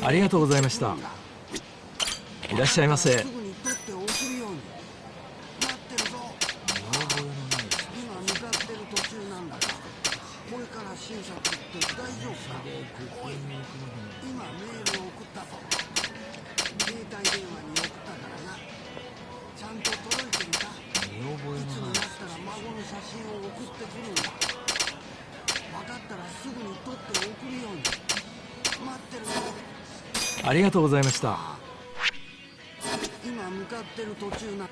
G: ありがとうございました。いらっしゃいませ。ありがとうございました。
I: 今向かってる途中な。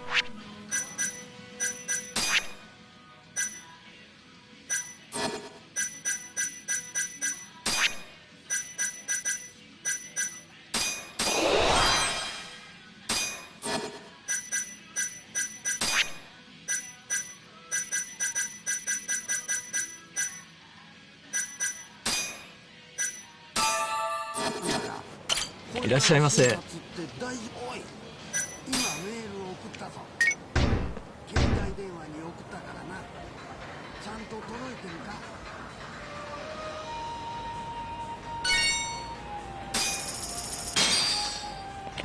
G: いらっしゃいませ。
I: 今メールを送ったぞ。携帯電話に送ったからな。ちゃんと届いてるか。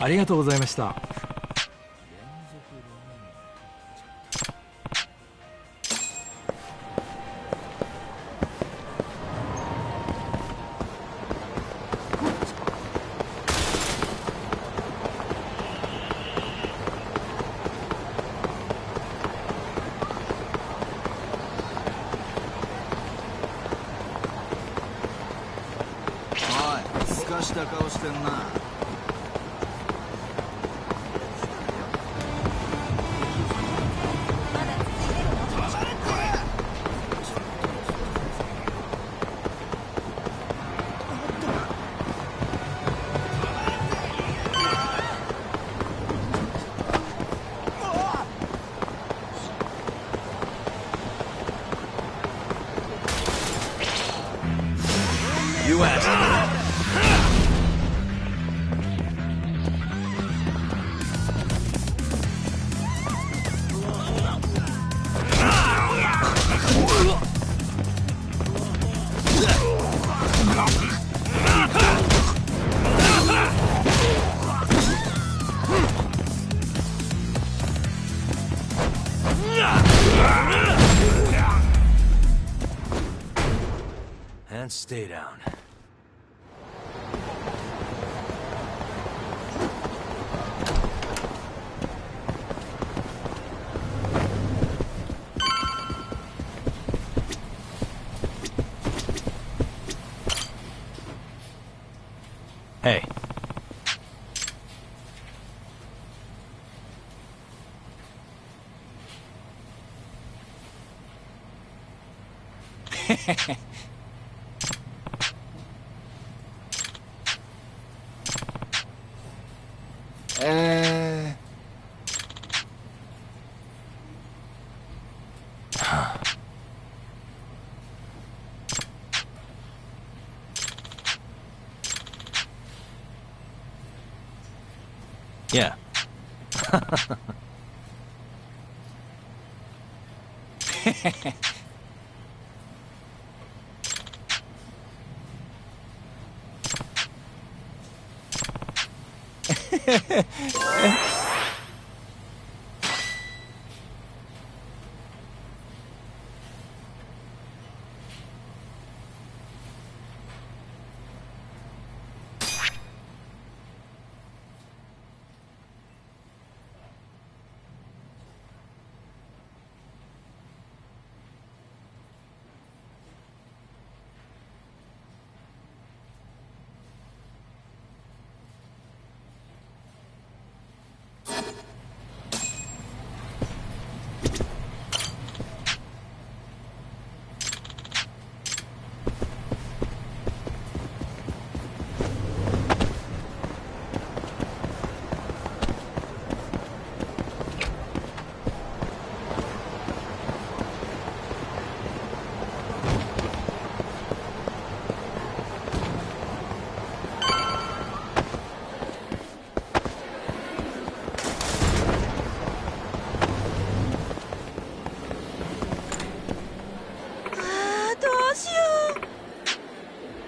G: ありがとうございました。
P: すかした顔してんな。
A: You asked. And stay down. Hey. Yeah.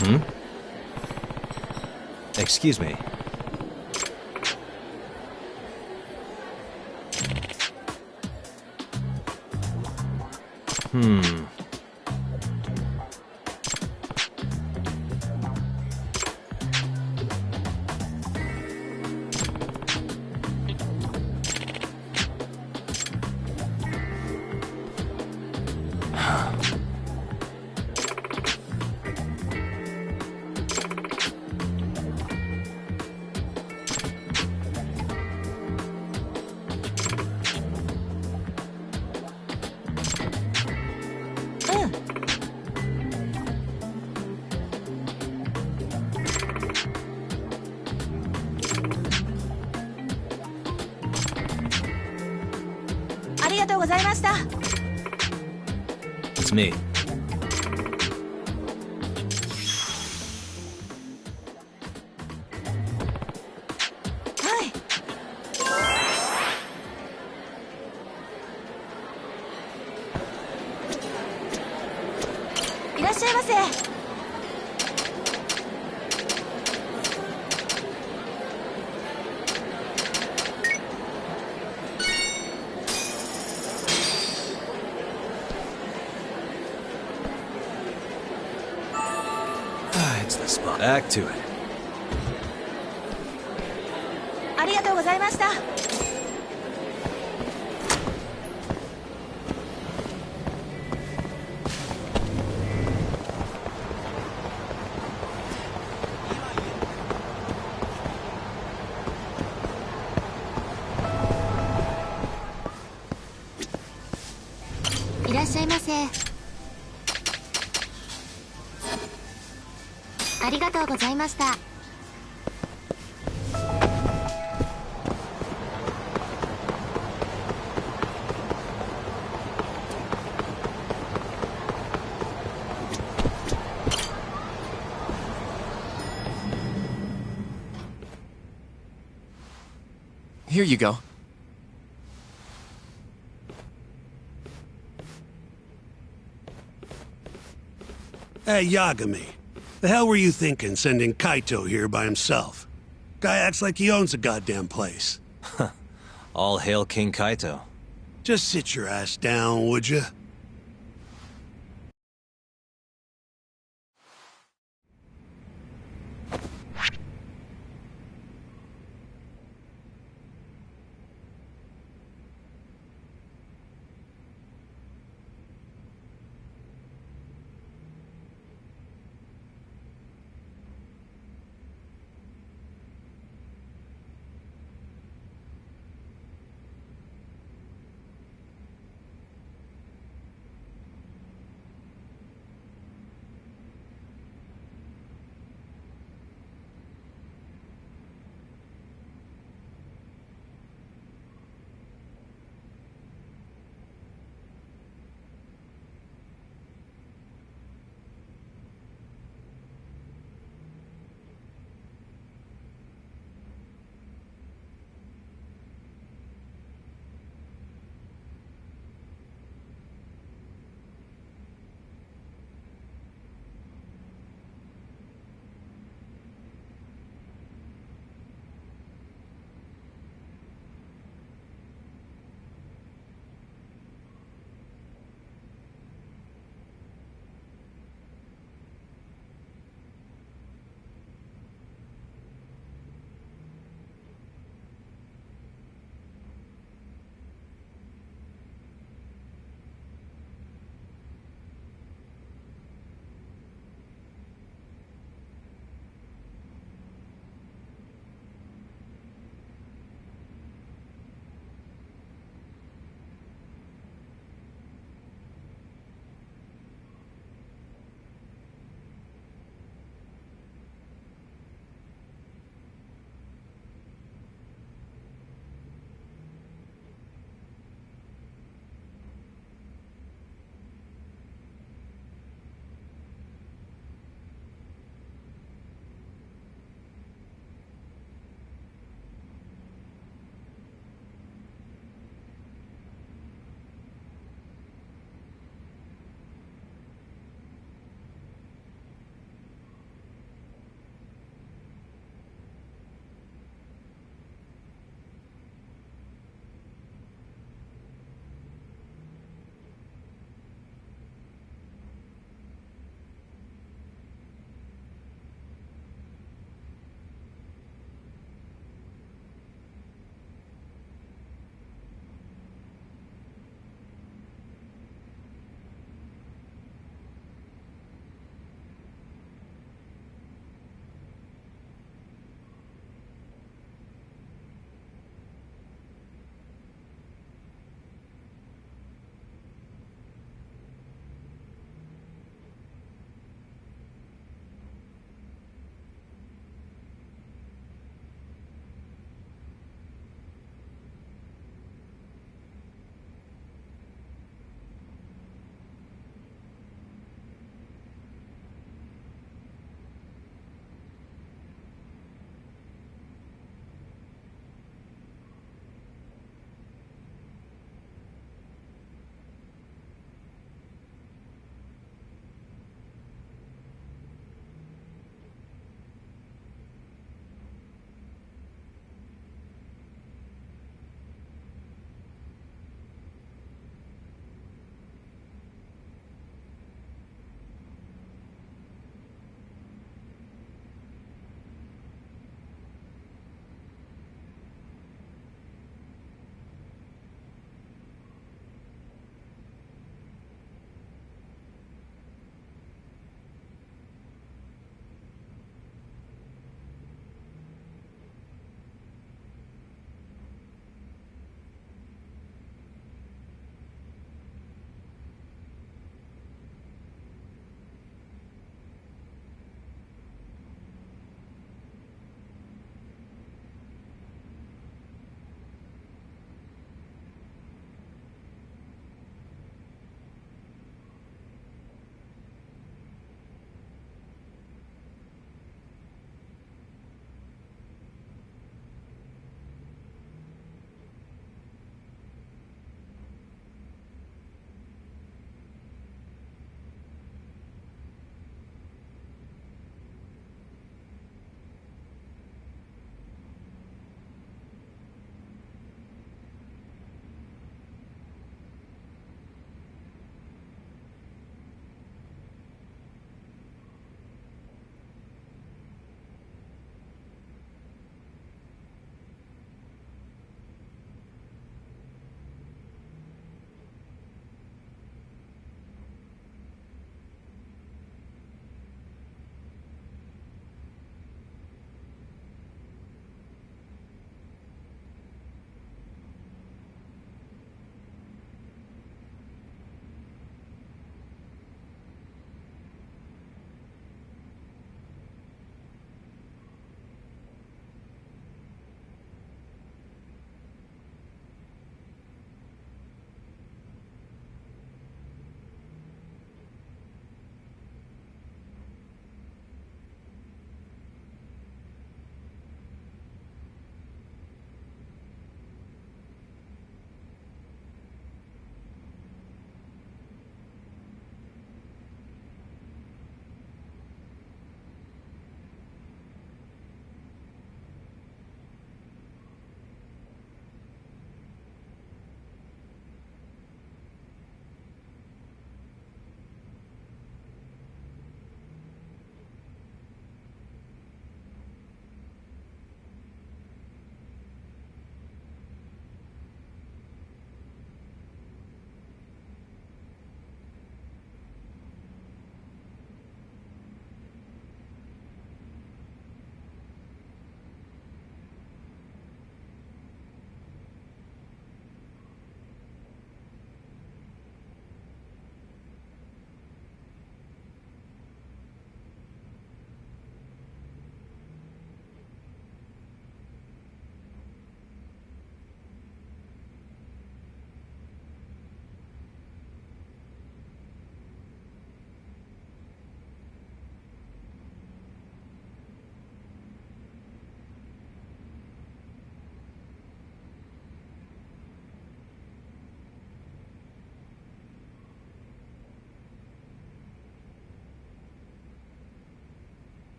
A: Hmm? Excuse me. Hmm. It's me. It's the spot. Back to it.
K: Here you go.
F: Hey, Yagami. The hell were you thinking sending Kaito here by himself? Guy acts like he owns the goddamn place.
A: All hail King Kaito.
F: Just sit your ass down, would you?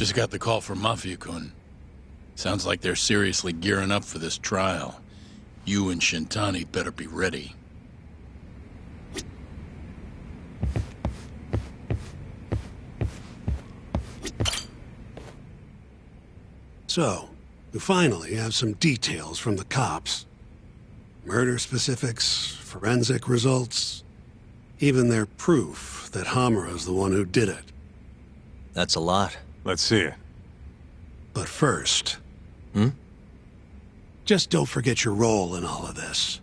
B: Just got the call from Mafia-kun. Sounds like they're seriously gearing up for this trial. You and Shintani better be ready.
F: So, we finally have some details from the cops. Murder specifics, forensic results, even their proof that Hamura's the one who did it.
A: That's a lot.
M: Let's see it.
F: But first... Just don't forget your role in all of this.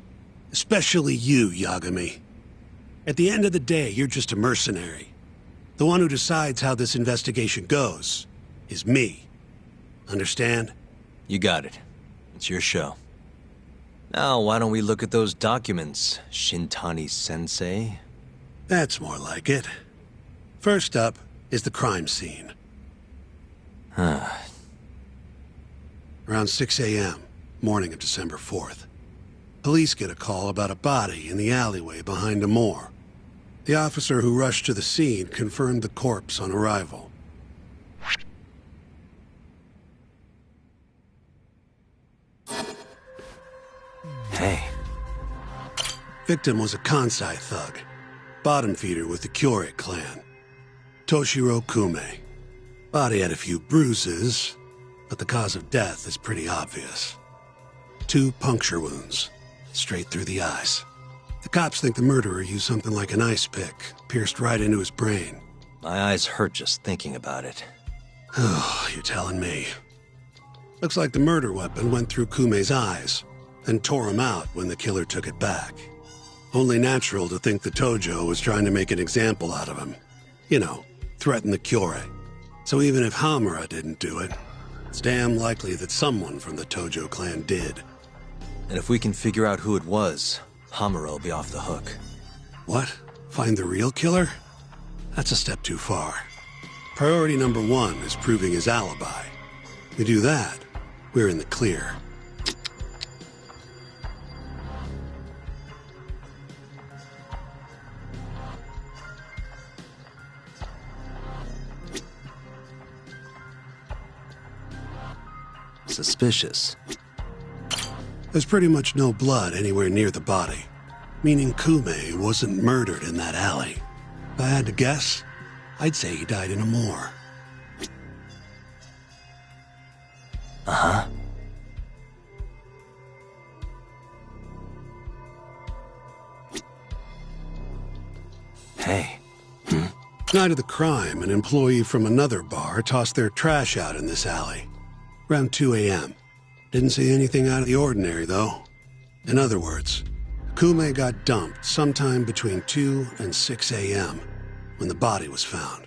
F: Especially you, Yagami. At the end of the day, you're just a mercenary. The one who decides how this investigation goes is me. Understand?
A: You got it. It's your show. Now, why don't we look at those documents, Shintani-sensei?
F: That's more like it. First up is the crime scene. Around 6 a.m., morning of December 4th. Police get a call about a body in the alleyway behind a moor. The officer who rushed to the scene confirmed the corpse on arrival.
A: Hey.
F: Victim was a Kansai thug, bottom feeder with the Kyorei clan. Toshiro Kume. Body had a few bruises, but the cause of death is pretty obvious. 2 puncture wounds, straight through the eyes. The cops think the murderer used something like an ice pick, pierced right into his brain.
A: My eyes hurt just thinking about it.
F: Oh, you're telling me. Looks like the murder weapon went through Kume's eyes, then tore him out when the killer took it back. Only natural to think the Tojo was trying to make an example out of him. You know, threaten the Kyorei. So even if Hamura didn't do it, it's damn likely that someone from the Tojo clan did.
A: And if we can figure out who it was, Hamura will be off the hook.
F: What? Find the real killer? That's a step too far. Priority number 1 is proving his alibi. We do that, we're in the clear.
A: Suspicious.
F: There's pretty much no blood anywhere near the body, meaning Kume wasn't murdered in that alley. If I had to guess, I'd say he died in a moor.
A: Uh-huh. Hey.
F: Night of the crime, an employee from another bar tossed their trash out in this alley. Around 2 a.m. Didn't see anything out of the ordinary, though. In other words, Kume got dumped sometime between 2 and 6 a.m. when the body was found.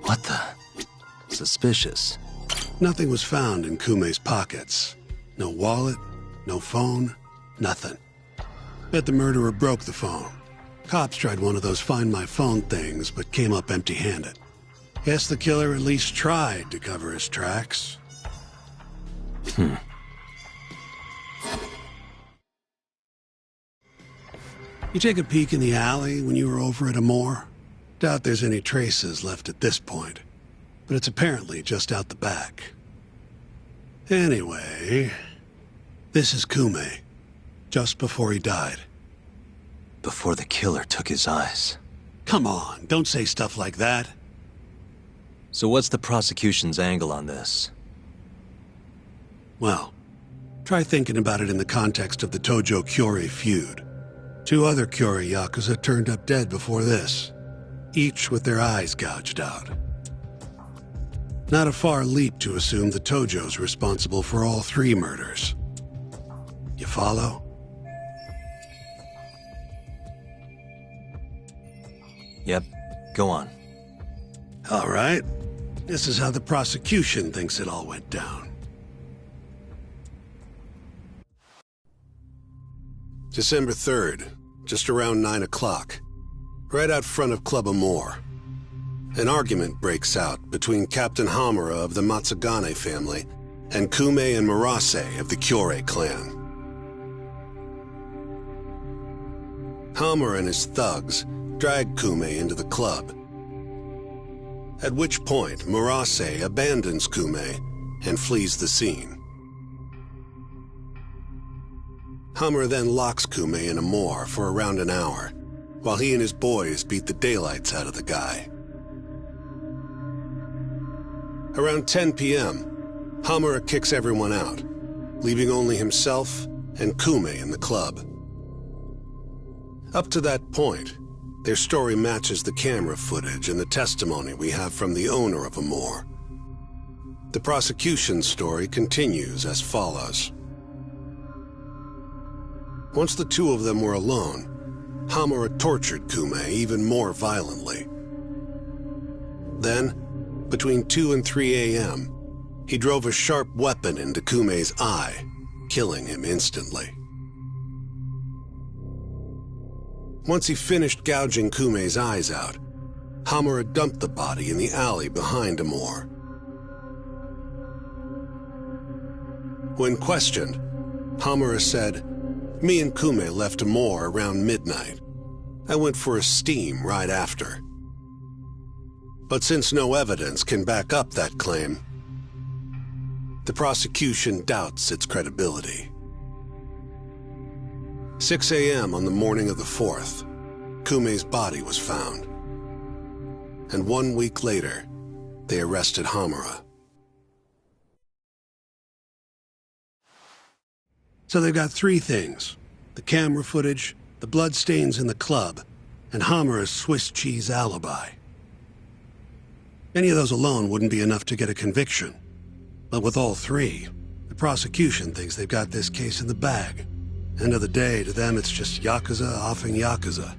A: What the? Suspicious.
F: Nothing was found in Kume's pockets. No wallet, no phone, nothing. Bet the murderer broke the phone. Cops tried one of those Find My Phone things, but came up empty-handed. Guess the killer at least tried to cover his tracks. You take a peek in the alley when you were over at Amore? Doubt there's any traces left at this point, but it's apparently just out the back. Anyway, this is Kume, just before he died.
A: Before the killer took his eyes.
F: Come on, don't say stuff like that.
A: So what's the prosecution's angle on this?
F: Well, try thinking about it in the context of the Tojo-Kyorei feud. 2 other Kyorei Yakuza turned up dead before this, each with their eyes gouged out. Not a far leap to assume the Tojo's responsible for all 3 murders. You follow?
A: Yep, go on.
F: All right. This is how the prosecution thinks it all went down. December 3rd, just around 9 o'clock, right out front of Club Amor. An argument breaks out between Captain Hamura of the Matsugane family and Kume and Murase of the Kyorei clan. Hamura and his thugs drag Kume into the club, at which point Murase abandons Kume and flees the scene. Hamura then locks Kume in Amor for around an hour, while he and his boys beat the daylights out of the guy. Around 10 p.m., Hamura kicks everyone out, leaving only himself and Kume in the club. Up to that point, their story matches the camera footage and the testimony we have from the owner of Amor. The prosecution's story continues as follows. Once the two of them were alone, Hamura tortured Kume even more violently. Then, between 2 and 3 a.m., he drove a sharp weapon into Kume's eye, killing him instantly. Once he finished gouging Kume's eyes out, Hamura dumped the body in the alley behind Amor. When questioned, Hamura said, "Me and Kume left Amor around midnight. I went for a steam right after." But since no evidence can back up that claim, the prosecution doubts its credibility. 6 a.m. on the morning of the 4th, Kume's body was found. And 1 week later, they arrested Hamura. So they've got three things: the camera footage, the bloodstains in the club, and Hamura's Swiss cheese alibi. Any of those alone wouldn't be enough to get a conviction. But with all three, the prosecution thinks they've got this case in the bag. End of the day, to them it's just Yakuza offing Yakuza.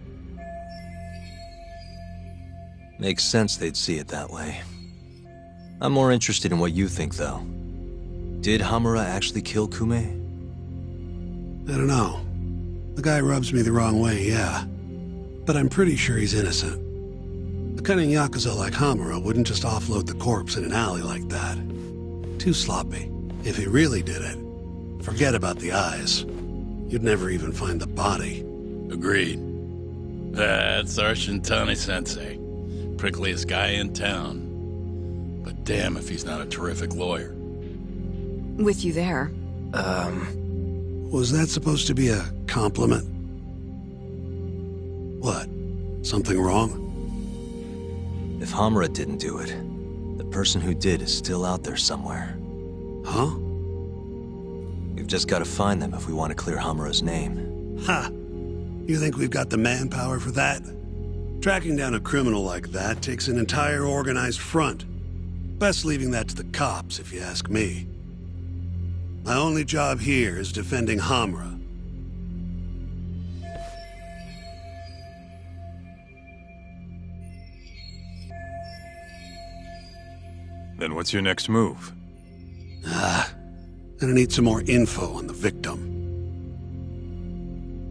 A: Makes sense they'd see it that way. I'm more interested in what you think, though. Did Hamura actually kill Kume?
F: I don't know. The guy rubs me the wrong way, yeah. But I'm pretty sure he's innocent. A cunning Yakuza like Hamura wouldn't just offload the corpse in an alley like that. Too sloppy. If he really did it, forget about the eyes. You'd never even find the body.
B: Agreed. That's our Shintani-sensei. Prickliest guy in town. But damn if he's not a terrific lawyer.
C: With you there.
F: Was that supposed to be a compliment? What? Something wrong?
A: If Hamura didn't do it, the person who did is still out there somewhere.
F: Huh?
A: We've just got to find them if we want to clear Hamura's name.
F: Ha! You think we've got the manpower for that? Tracking down a criminal like that takes an entire organized front. Best leaving that to the cops, if you ask me. My only job here is defending Hamura.
M: Then what's your next move?
F: And I need some more info on the victim.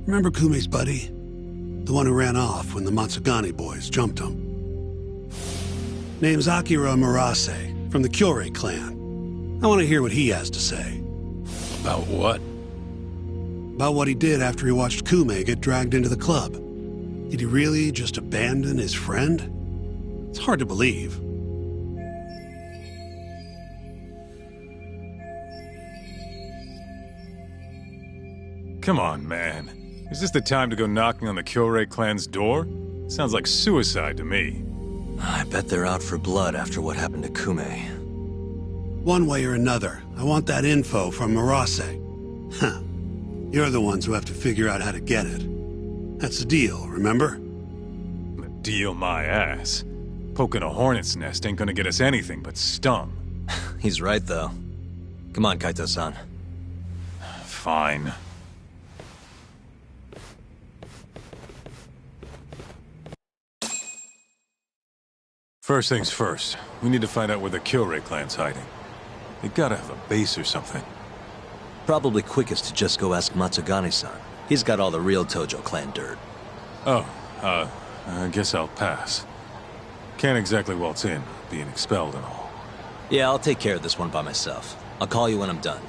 F: Remember Kume's buddy? The one who ran off when the Matsugane boys jumped him. Name's Akira Murase, from the Kyorei clan. I want to hear what he has to say.
B: About what?
F: About what he did after he watched Kume get dragged into the club. Did he really just abandon his friend? It's hard to believe.
M: Come on, man. Is this the time to go knocking on the Kyorei clan's door? Sounds like suicide to me.
A: I bet they're out for blood after what happened to Kume.
F: One way or another, I want that info from Murase. Huh. You're the ones who have to figure out how to get it. That's the deal, remember?
M: The deal my ass. Poking a hornet's nest ain't gonna get us anything but stung.
A: He's right, though. Come on, Kaito-san.
M: Fine. First things first, we need to find out where the Kyorei clan's hiding. They gotta have a base or something.
A: Probably quickest to just go ask Matsugane-san. He's got all the real Tojo clan dirt.
M: Oh, I guess I'll pass. Can't exactly waltz in, being expelled and all.
A: Yeah, I'll take care of this one by myself. I'll call you when I'm done.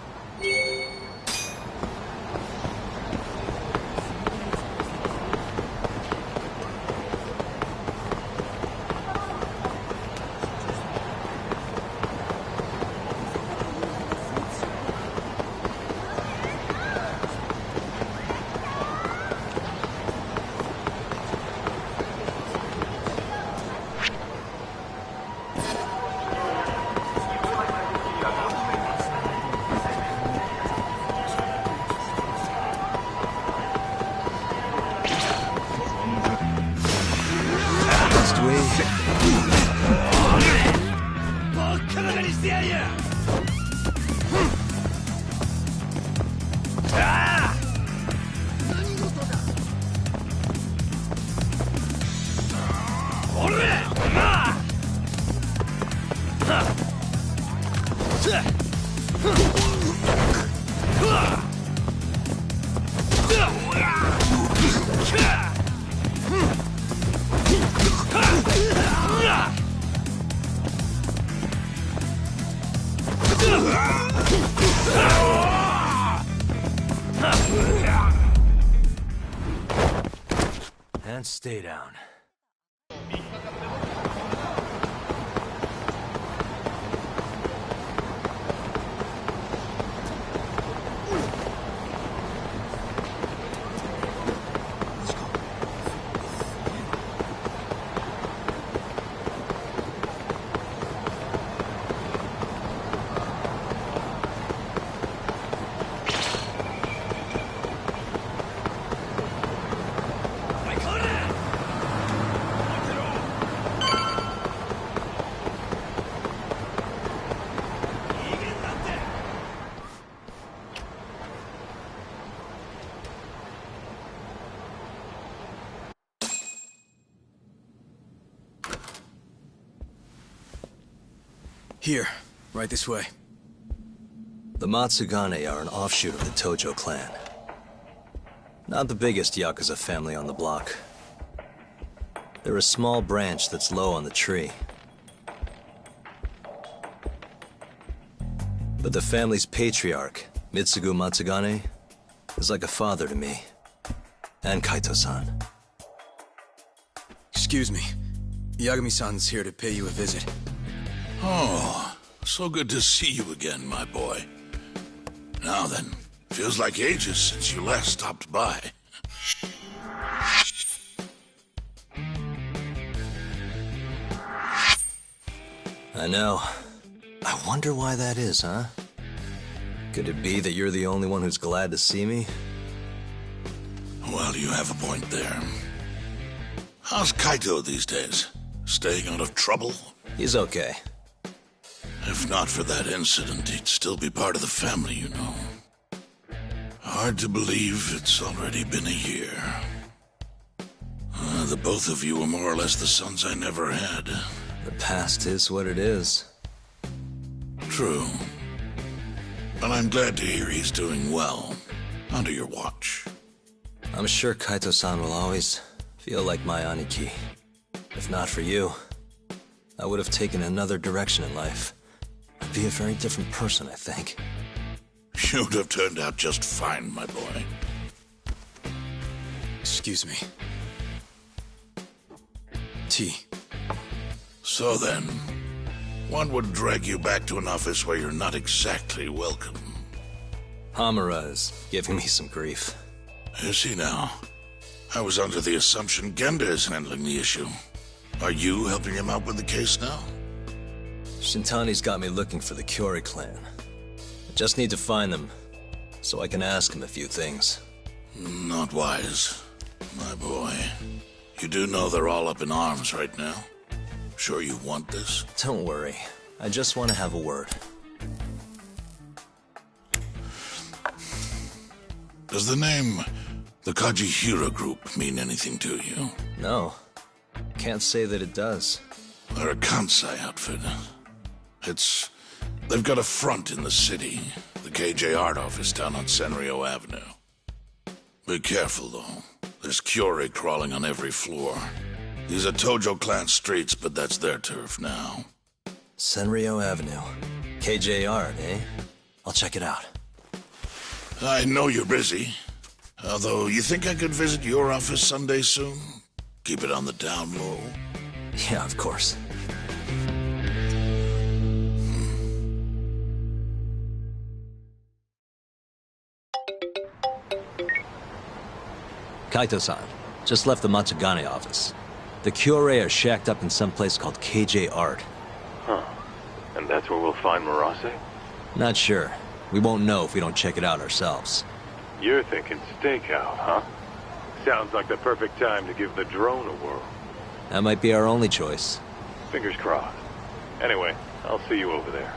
A: And stay down.
P: Here, right this way.
A: The Matsugane are an offshoot of the Tojo clan. Not the biggest Yakuza family on the block. They're a small branch that's low on the tree. But the family's patriarch, Mitsugu Matsugane, is like a father to me. And Kaito-san.
P: Excuse me. Yagami-san's here to pay you a visit.
B: Oh, so good to see you again, my boy. Now then, feels like ages since you last stopped by.
A: I know. I wonder why that is, huh? Could it be that you're the only one who's glad to see me?
B: Well, you have a point there. How's Kaito these days? Staying out of trouble?
A: He's okay.
B: If not for that incident, he'd still be part of the family, you know. Hard to believe it's already been a year. The both of you were more or less the sons I never had.
A: The past is what it is.
B: True. But I'm glad to hear he's doing well, under your watch.
A: I'm sure Kaito-san will always feel like my Aniki. If not for you, I would have taken another direction in life. I'd be a very different person, I think.
B: You'd have turned out just fine, my boy.
P: Excuse me. Tea.
B: So then, one would drag you back to an office where you're not exactly welcome.
A: Hamura is giving me some grief.
B: Is he now? I was under the assumption Genda is handling the issue. Are you helping him out with the case now?
A: Shintani's got me looking for the Kyori clan. I just need to find them, so I can ask him a few things.
B: Not wise, my boy. You do know they're all up in arms right now? Sure you want this?
A: Don't worry. I just want to have a word.
B: Does the name the Kajihira Group mean anything to you?
A: No. Can't say that it does.
B: They're a Kansai outfit. They've got a front in the city, the KJ Art office down on Senryo Avenue.
H: Be careful, though. There's Kyorei crawling on every floor. These are Tojo clan streets, but that's their turf now.
A: Senryo Avenue. KJ Art, eh? I'll check it out.
H: I know you're busy. Although, you think I could visit your office Sunday soon? Keep it on the down low.
A: Yeah, of course. Kaito-san, just left the Matsugane office. The Kyorei are shacked up in some place called KJ Art.
M: Huh. And that's where we'll find Murase?
A: Not sure. We won't know if we don't check it out ourselves.
M: You're thinking stakeout, huh? Sounds like the perfect time to give the drone a whirl.
A: That might be our only choice.
M: Fingers crossed. Anyway, I'll see you over there.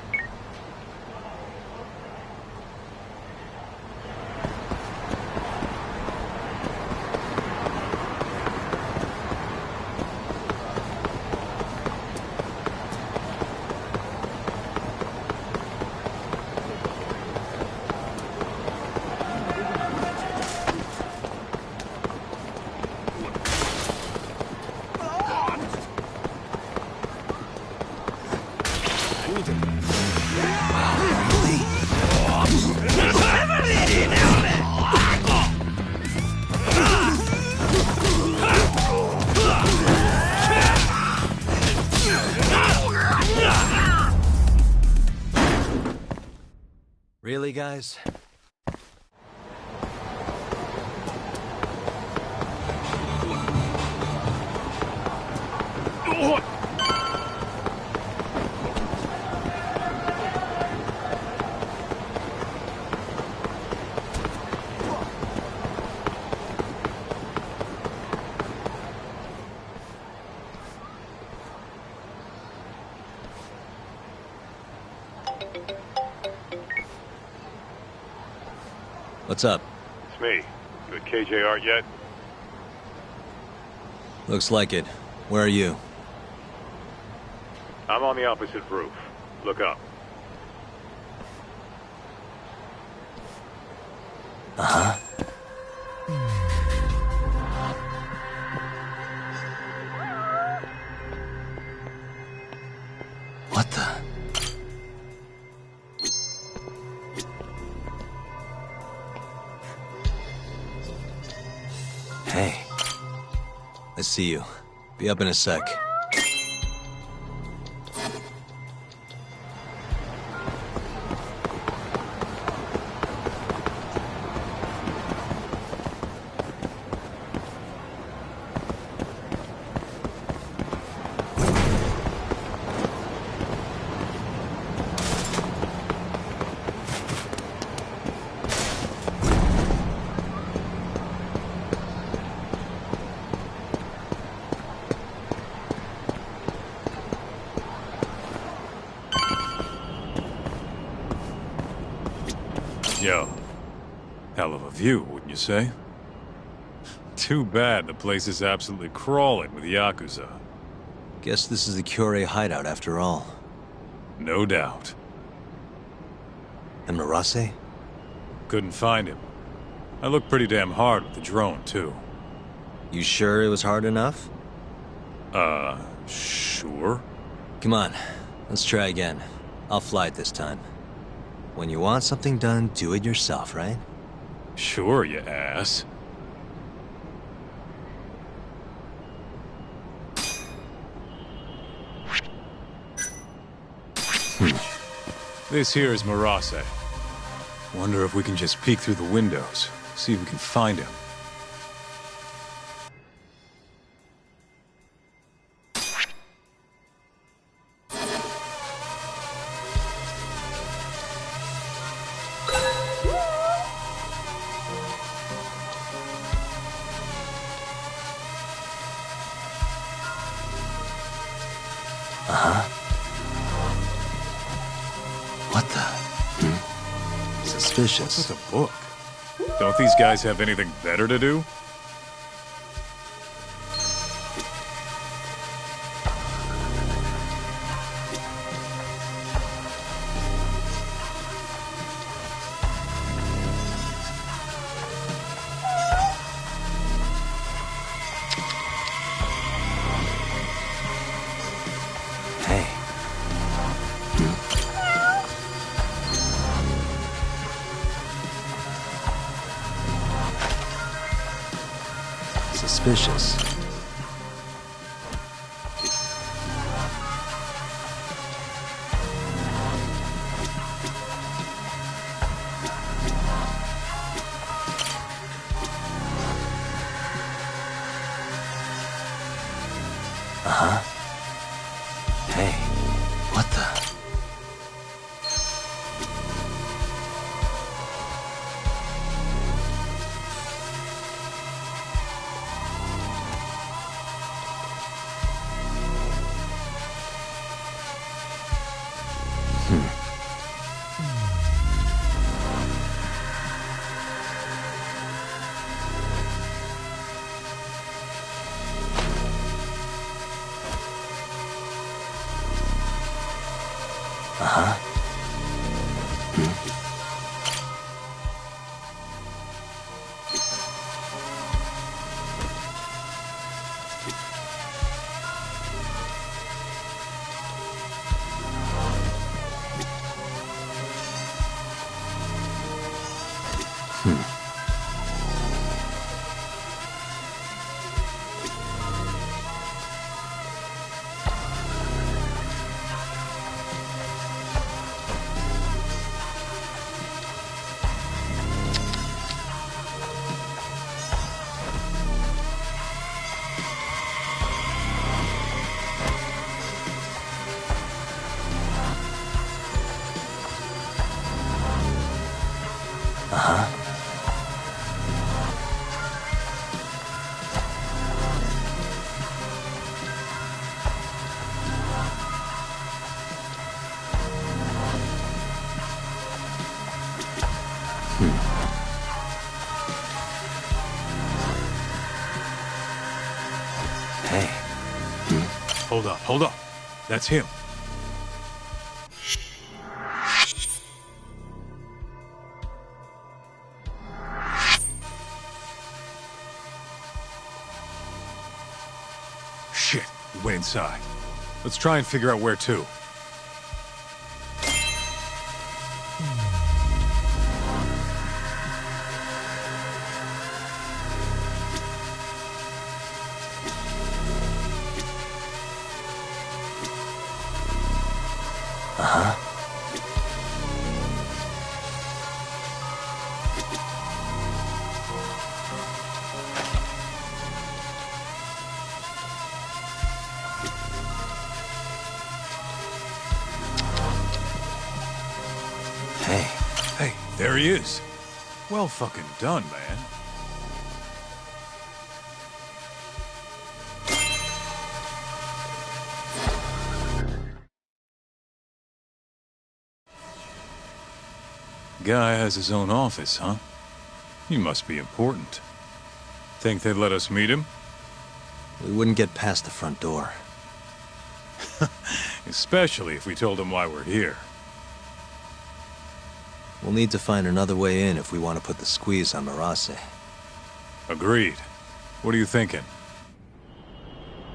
A: Really, guys? What's up?
M: It's me. You at KJ Art yet?
A: Looks like it. Where are you?
M: I'm on the opposite roof. Look up.
A: Uh-huh. What the? Hey. I see you. Be up in a sec.
M: Yo. Hell of a view, wouldn't you say? Too bad the place is absolutely crawling with Yakuza.
A: Guess this is the Kyorei hideout after all.
M: No doubt.
A: And Murase?
M: Couldn't find him. I looked pretty damn hard with the drone, too.
A: You sure it was hard enough?
M: Sure.
A: Come on, let's try again. I'll fly it this time. When you want something done, do it yourself, right?
M: Sure, you ass. This here is Murase. Wonder if we can just peek through the windows, see if we can find him.
A: What the? Suspicious.
M: What's with the book? Don't these guys have anything better to do?
A: suspicious. Uh-huh. Hey, what the? Uh-huh. Uh-huh. Hey.
M: Hold up. That's him. Shit, he went inside. Let's try and figure out where to.
A: Uh-huh.
M: Hey, there he is. Well fucking done, man. Guy has his own office, huh? He must be important. Think they'd let us meet him?
A: We wouldn't get past the front door.
M: Especially if we told him why we're here.
A: We'll need to find another way in if we want to put the squeeze on Marase.
M: Agreed. What are you thinking?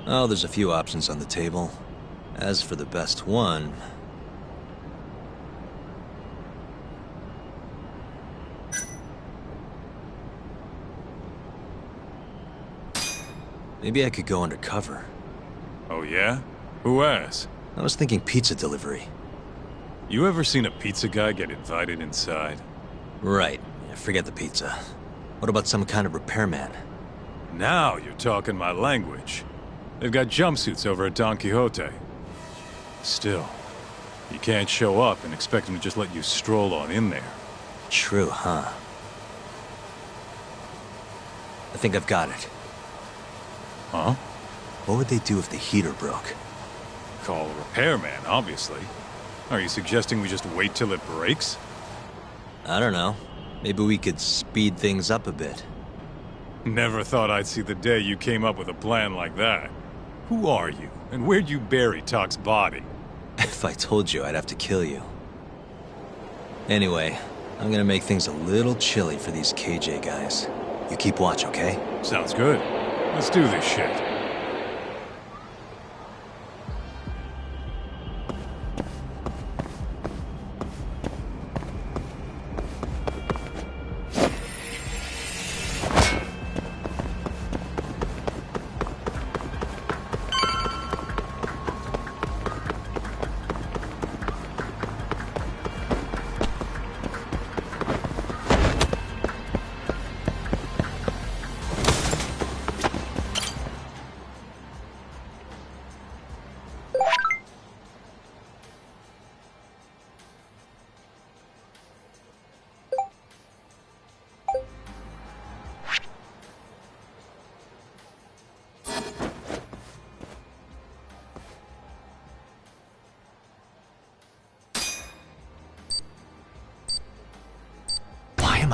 A: Oh, there's a few options on the table. As for the best one... maybe I could go undercover.
M: Oh yeah? Who has?
A: I was thinking pizza delivery.
M: You ever seen a pizza guy get invited inside?
A: Right. Yeah, forget the pizza. What about some kind of repairman?
M: Now you're talking my language. They've got jumpsuits over at Don Quixote. Still, you can't show up and expect them to just let you stroll on in there.
A: True, huh? I think I've got it.
M: Huh?
A: What would they do if the heater broke?
M: Call a repairman, obviously. Are you suggesting we just wait till it breaks?
A: I don't know. Maybe we could speed things up a bit.
M: Never thought I'd see the day you came up with a plan like that. Who are you, and where'd you bury Talk's body?
A: If I told you, I'd have to kill you. Anyway, I'm gonna make things a little chilly for these KJ guys. You keep watch, okay?
M: Sounds good. Let's do this shit.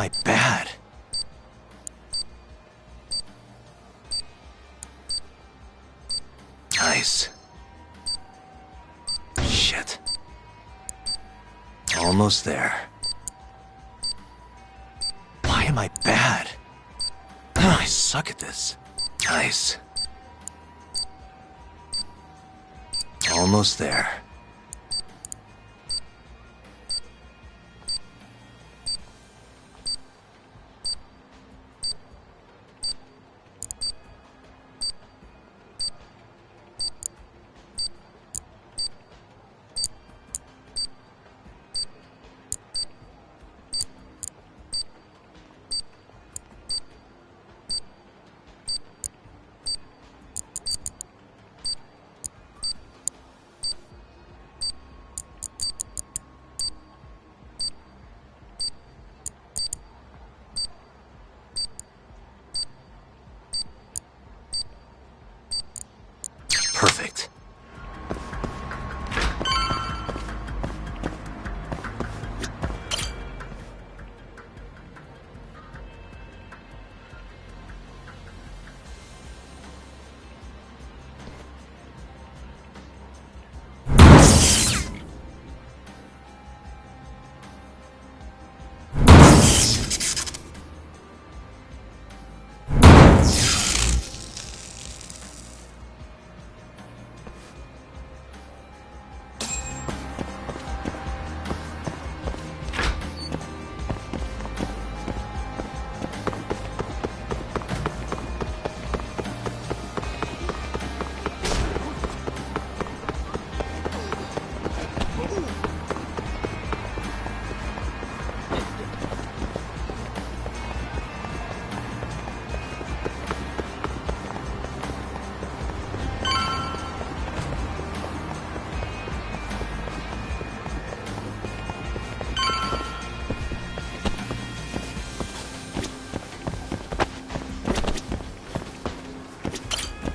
A: I bad? Nice. Shit. Almost there. Why am I bad? I suck at this. Nice. Almost there. Perfect.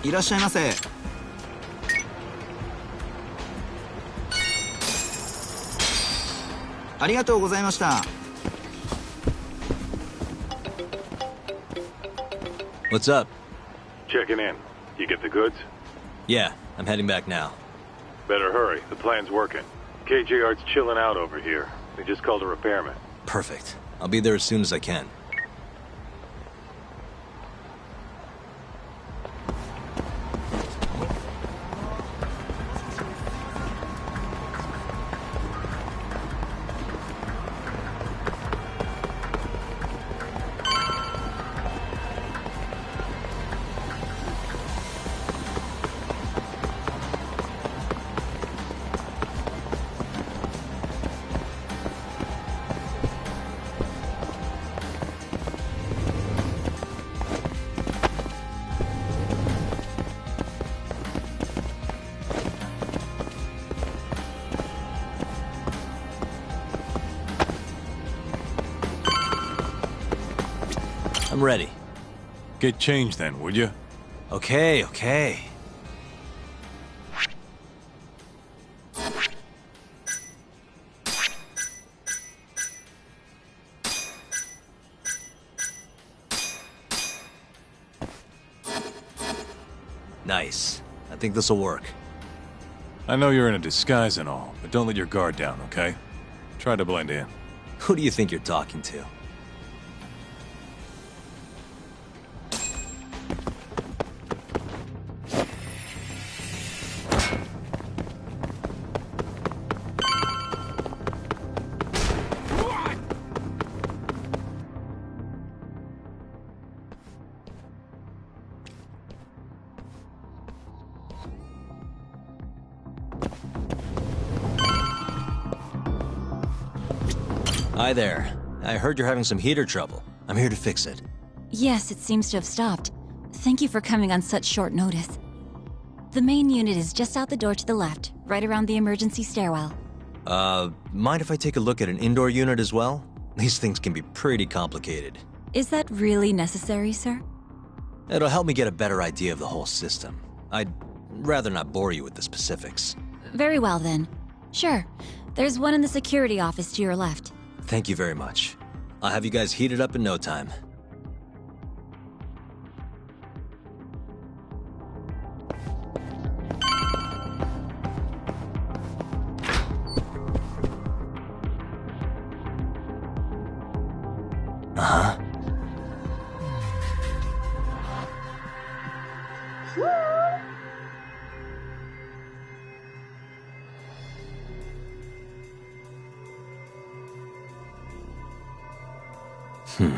Q: いらっしゃいませ。ありがとうございました。
A: What's up?
M: Checking in. You get the goods?
A: Yeah, I'm heading back now.
M: Better hurry. The plan's working. KJR's chilling out over here. They just called a repairman.
A: Perfect. I'll be there as soon as I can. I'm ready.
M: Get changed then, would you?
A: Okay, okay. Nice. I think this'll work.
M: I know you're in a disguise and all, but don't let your guard down, okay? Try to blend in.
A: Who do you think you're talking to? Hi there. I heard you're having some heater trouble. I'm here to fix it.
R: Yes, it seems to have stopped. Thank you for coming on such short notice. The main unit is just out the door to the left, right around the emergency stairwell.
A: Mind if I take a look at an indoor unit as well? These things can be pretty complicated.
R: Is that really necessary, sir?
A: It'll help me get a better idea of the whole system. I'd rather not bore you with the specifics.
R: Very well, then. Sure. There's one in the security office to your left.
A: Thank you very much. I'll have you guys heated up in no time. Uh-huh. Hmm.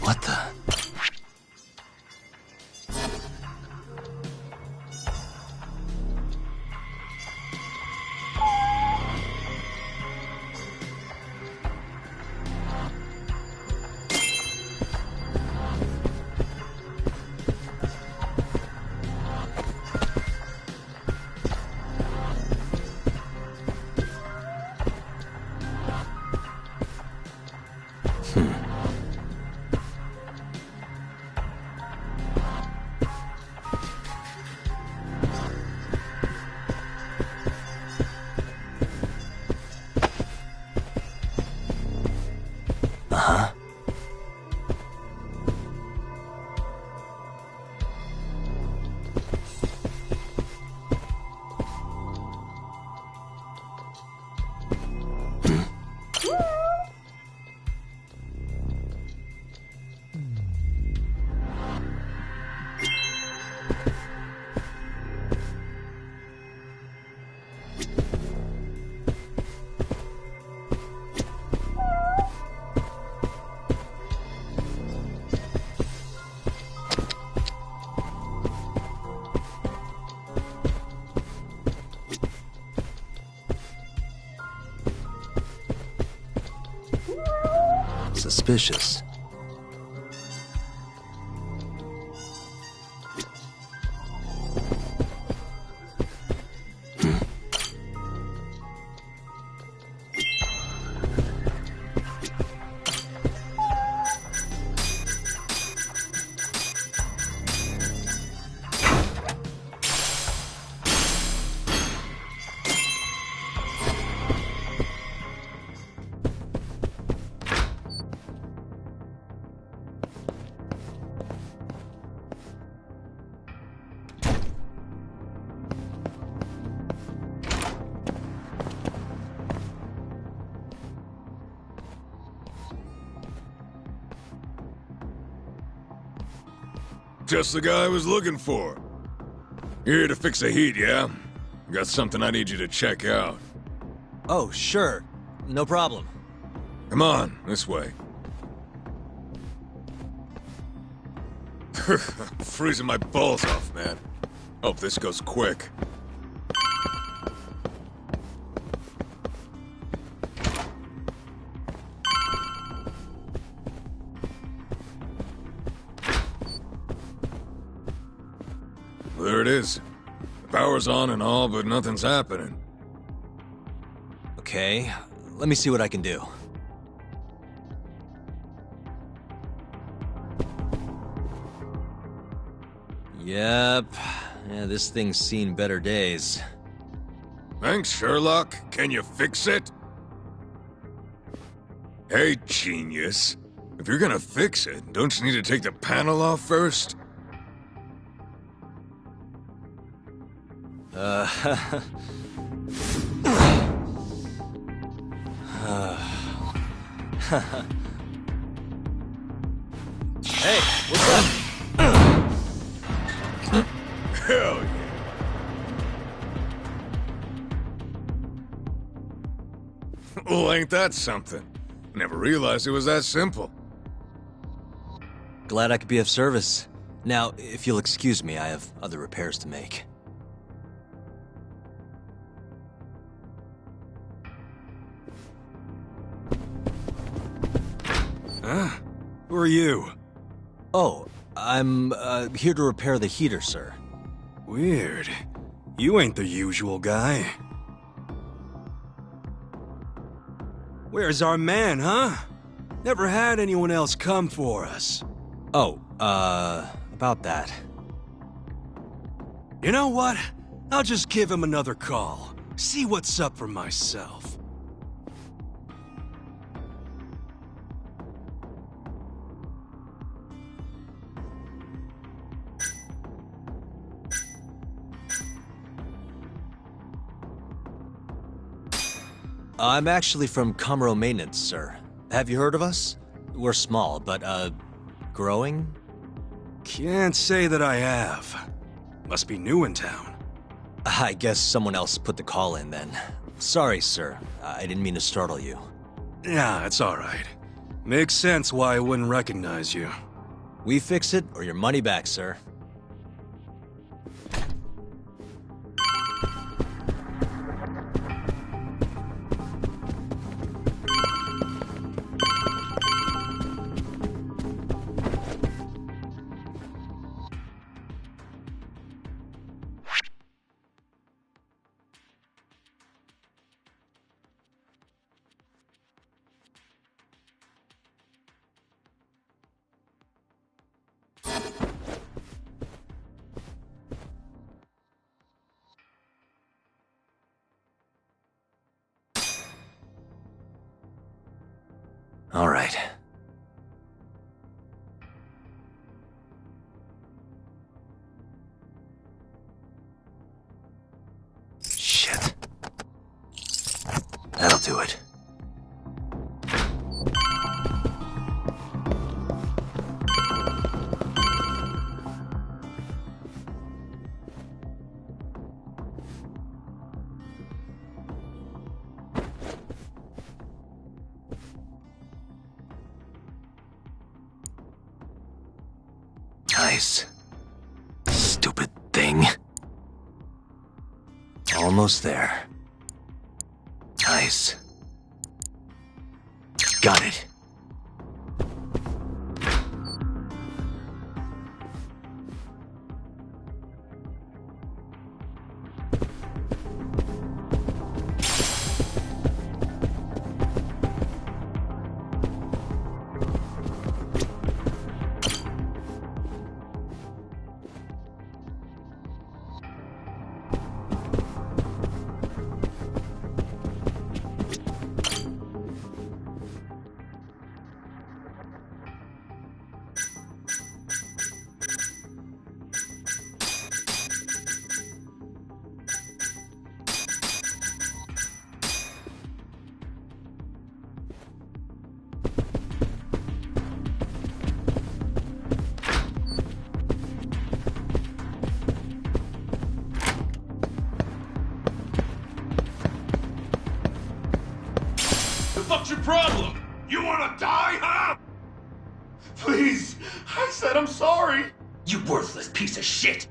A: What the? Uh-huh. Suspicious.
H: Just the guy I was looking for. You're here to fix the heat, yeah? Got something I need you to check out.
A: Oh, sure. No problem.
H: Come on, this way. Freezing my balls off, man. Hope this goes quick. There it is. The power's on and all, but nothing's happening.
A: Okay, let me see what I can do. Yep. Yeah, this thing's seen better days.
H: Thanks, Sherlock. Can you fix it? Hey, genius. If you're gonna fix it, don't you need to take the panel off first?
A: Hey, what's up?
H: Hell yeah. Well, ain't that something? Never realized it was that simple.
A: Glad I could be of service. Now, if you'll excuse me, I have other repairs to make.
P: Huh? Who are you?
A: Oh, I'm, here to repair the heater, sir.
P: Weird. You ain't the usual guy. Where's our man, huh? Never had anyone else come for us.
A: Oh, about that.
P: You know what? I'll just give him another call. See what's up for myself.
A: I'm actually from Comro Maintenance, sir. Have you heard of us? We're small, but, growing?
P: Can't say that I have. Must be new in town.
A: I guess someone else put the call in then. Sorry, sir. I didn't mean to startle you.
P: Yeah, it's alright. Makes sense why I wouldn't recognize you.
A: We fix it, or your money back, sir. All right. Shit. That'll do it. Nice. Stupid thing. Almost there. Nice. Got it.
S: What's your problem? You wanna die, huh? Please, I said I'm sorry. You worthless piece of shit.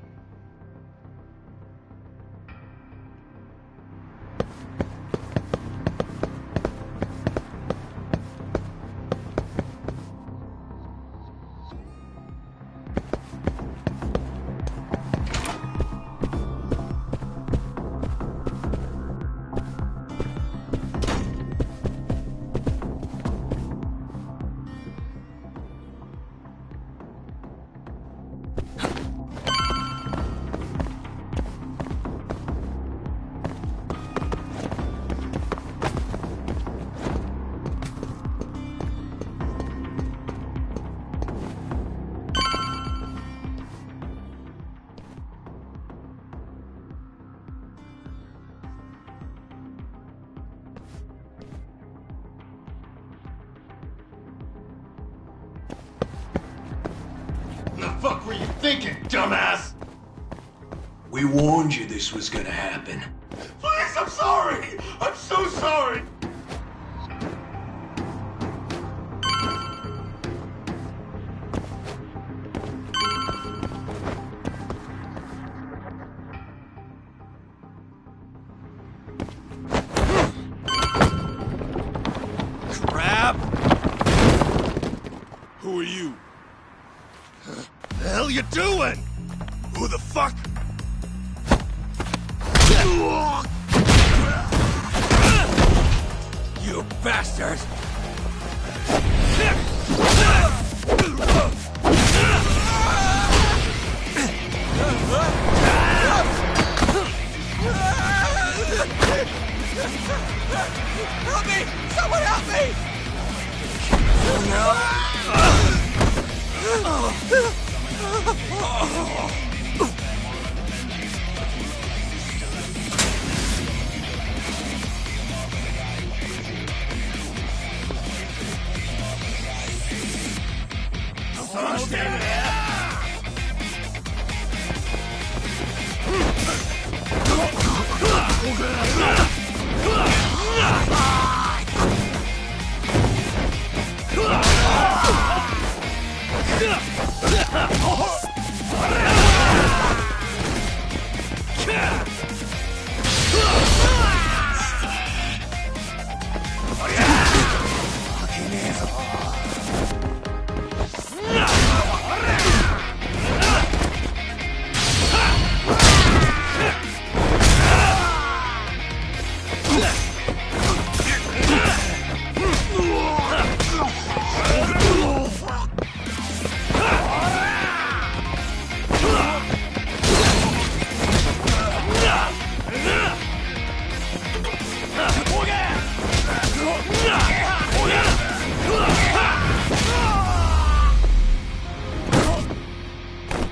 S: The fuck were you thinking, dumbass? We warned you this was gonna happen. Please, I'm sorry! I'm so sorry!
P: Crap!
H: Who are you? The hell you doing? Who the fuck? You bastard!
S: Help me! Someone help me!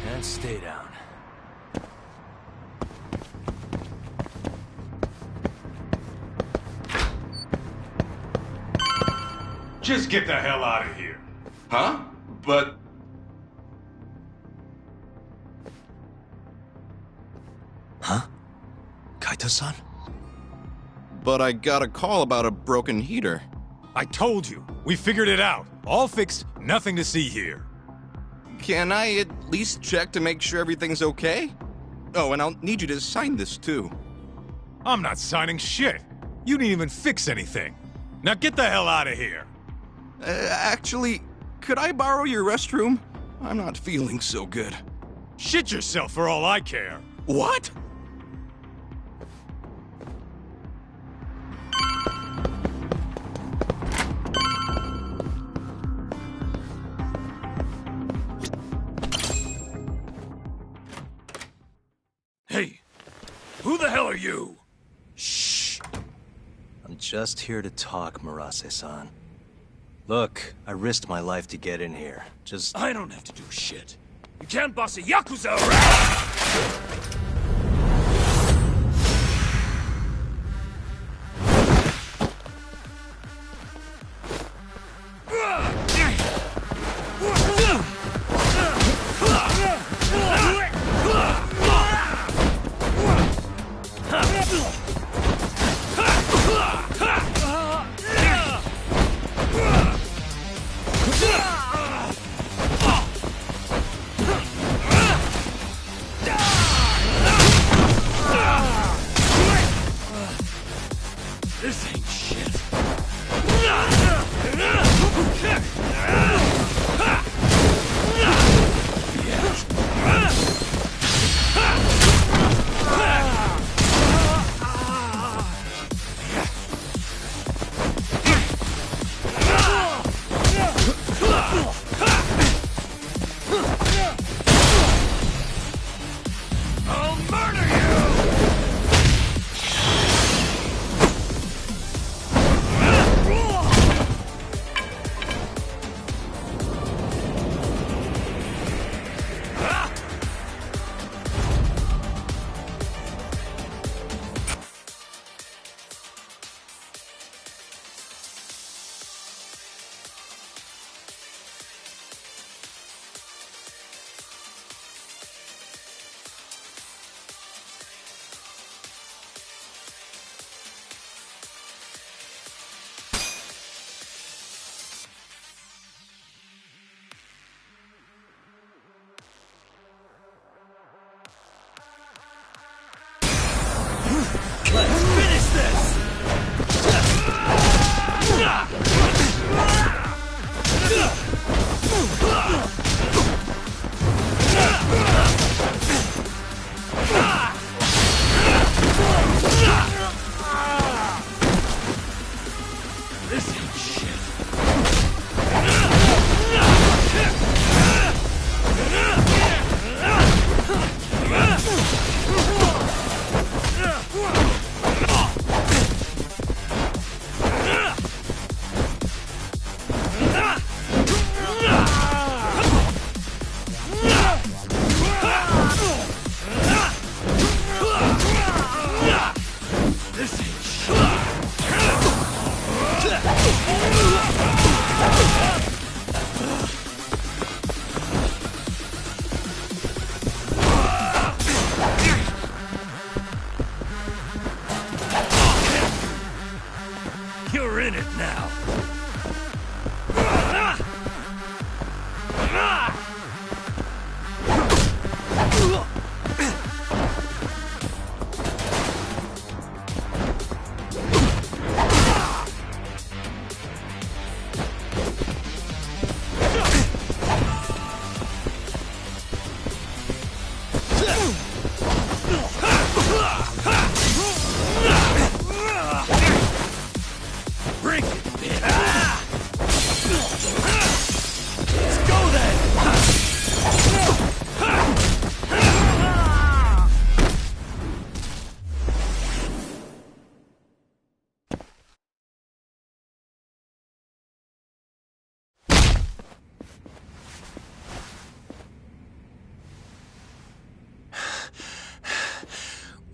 A: And stay down.
M: Just get the hell out of here.
S: Huh? But...
A: Huh? Kaito-san?
T: But I got a call about a broken heater.
M: I told you. We figured it out. All fixed, nothing to see here.
T: Can I at least check to make sure everything's okay? Oh, and I'll need you to sign this too.
M: I'm not signing shit. You didn't even fix anything. Now get the hell out of here.
T: Actually, could I borrow your restroom? I'm not feeling so good.
M: Shit yourself for all I care.
T: What?
S: Hey, who the hell are you?
A: Shh. I'm just here to talk, Murase-san. Look, I risked my life to get in here. Just...
S: I don't have to do shit. You can't boss a Yakuza around! This ain't shit. I'll murder you! Let's finish this!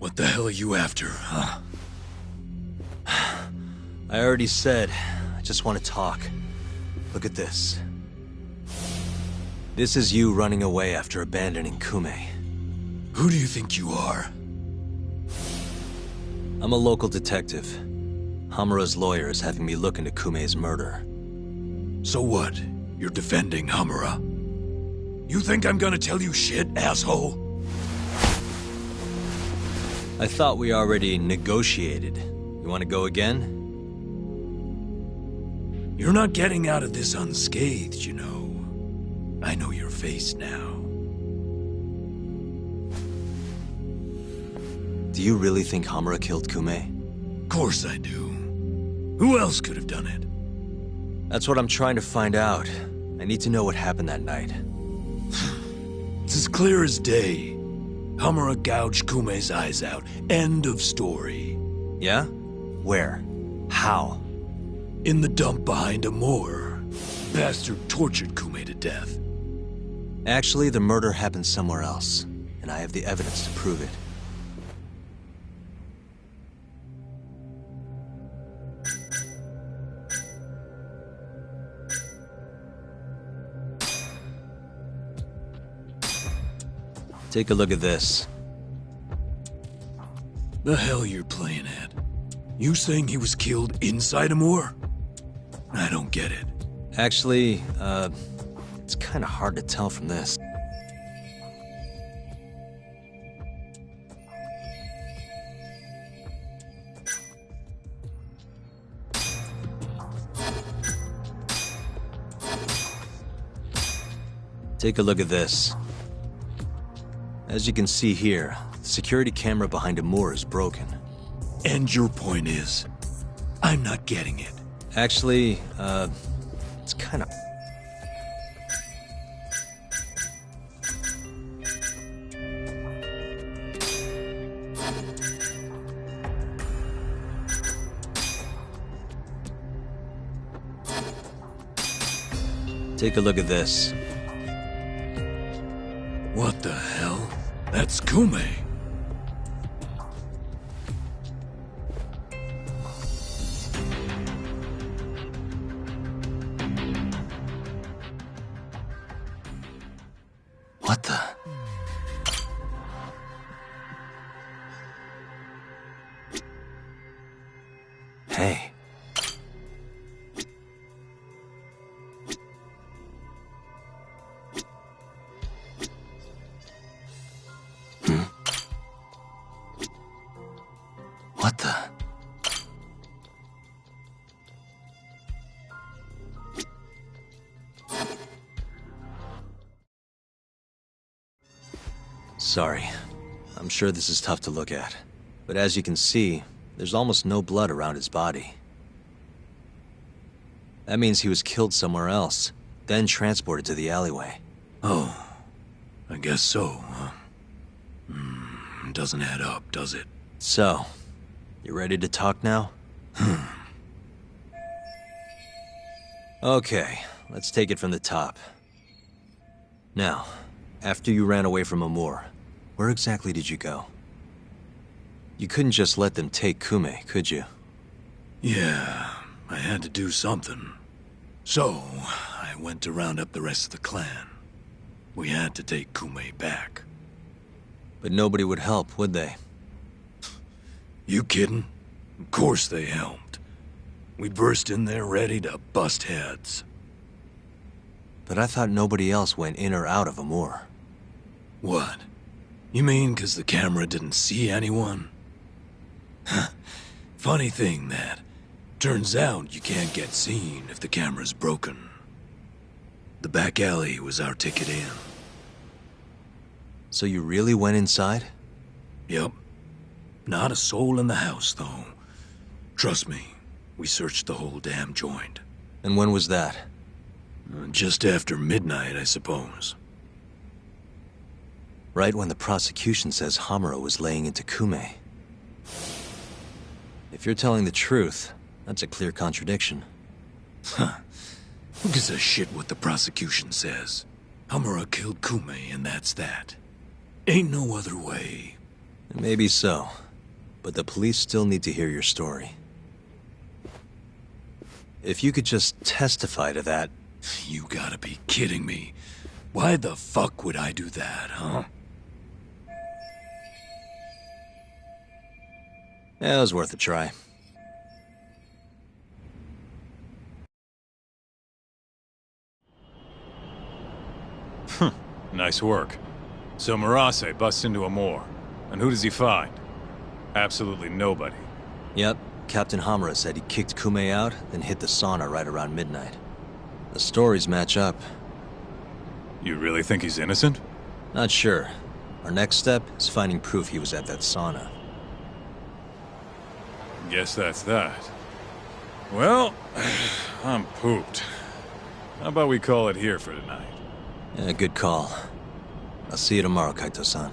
P: What the hell are you after, huh?
A: I already said, I just want to talk. Look at this. This is you running away after abandoning Kume.
P: Who do you think you are?
A: I'm a local detective. Hamura's lawyer is having me look into Kume's murder.
P: So what? You're defending Hamura? You think I'm gonna tell you shit, asshole?
A: I thought we already negotiated. You want to go again?
P: You're not getting out of this unscathed, you know. I know your face now.
A: Do you really think Hamura killed Kume?
P: Of course I do. Who else could have done it?
A: That's what I'm trying to find out. I need to know what happened that night.
P: It's as clear as day. Hamura gouged Kume's eyes out. End of story.
A: Yeah? Where? How?
P: In the dump behind a moor. Bastard tortured Kume to death.
A: Actually, the murder happened somewhere else, and I have the evidence to prove it. Take a look at this.
P: The hell you're playing at? You saying he was killed inside a moor? I don't get it.
A: Actually, it's kind of hard to tell from this. Take a look at this. As you can see here, the security camera behind a moor is broken.
P: And your point is, I'm not getting it.
A: Actually, it's kind of... Take a look at this.
P: What the hell? That's Kume.
A: What the... Hey. What the... Sorry. I'm sure this is tough to look at. But as you can see, there's almost no blood around his body. That means he was killed somewhere else, then transported to the alleyway.
P: Oh, I guess so, huh? Doesn't add up, does it?
A: So, you ready to talk now? Okay, let's take it from the top. Now, after you ran away from Amur, where exactly did you go? You couldn't just let them take Kume, could you?
P: Yeah, I had to do something. So, I went to round up the rest of the clan. We had to take Kume back.
A: But nobody would help, would they?
P: You kidding? Of course they helped. We burst in there ready to bust heads.
A: But I thought nobody else went in or out of Amur.
P: What? You mean 'cause the camera didn't see anyone? Funny thing, that. Turns out you can't get seen if the camera's broken. The back alley was our ticket in.
A: So you really went inside?
P: Yep. Not a soul in the house, though. Trust me, we searched the whole damn joint.
A: And when was that?
P: Just after midnight, I suppose.
A: Right when the prosecution says Hamura was laying into Kume. If you're telling the truth, that's a clear contradiction.
P: Huh. Who gives a shit what the prosecution says? Hamura killed Kume, and that's that. Ain't no other way.
A: Maybe so. But the police still need to hear your story. If you could just testify to that...
P: You gotta be kidding me. Why the fuck would I do that, huh?
A: Yeah, it was worth a try.
M: Nice work. So Murase busts into a moor. And who does he find? Absolutely nobody.
A: Yep. Captain Hamura said he kicked Kume out, then hit the sauna right around midnight. The stories match up.
M: You really think he's innocent?
A: Not sure. Our next step is finding proof he was at that sauna.
M: Guess that's that. Well, I'm pooped. How about we call it here for tonight?
A: Yeah, good call. I'll see you tomorrow, Kaito-san.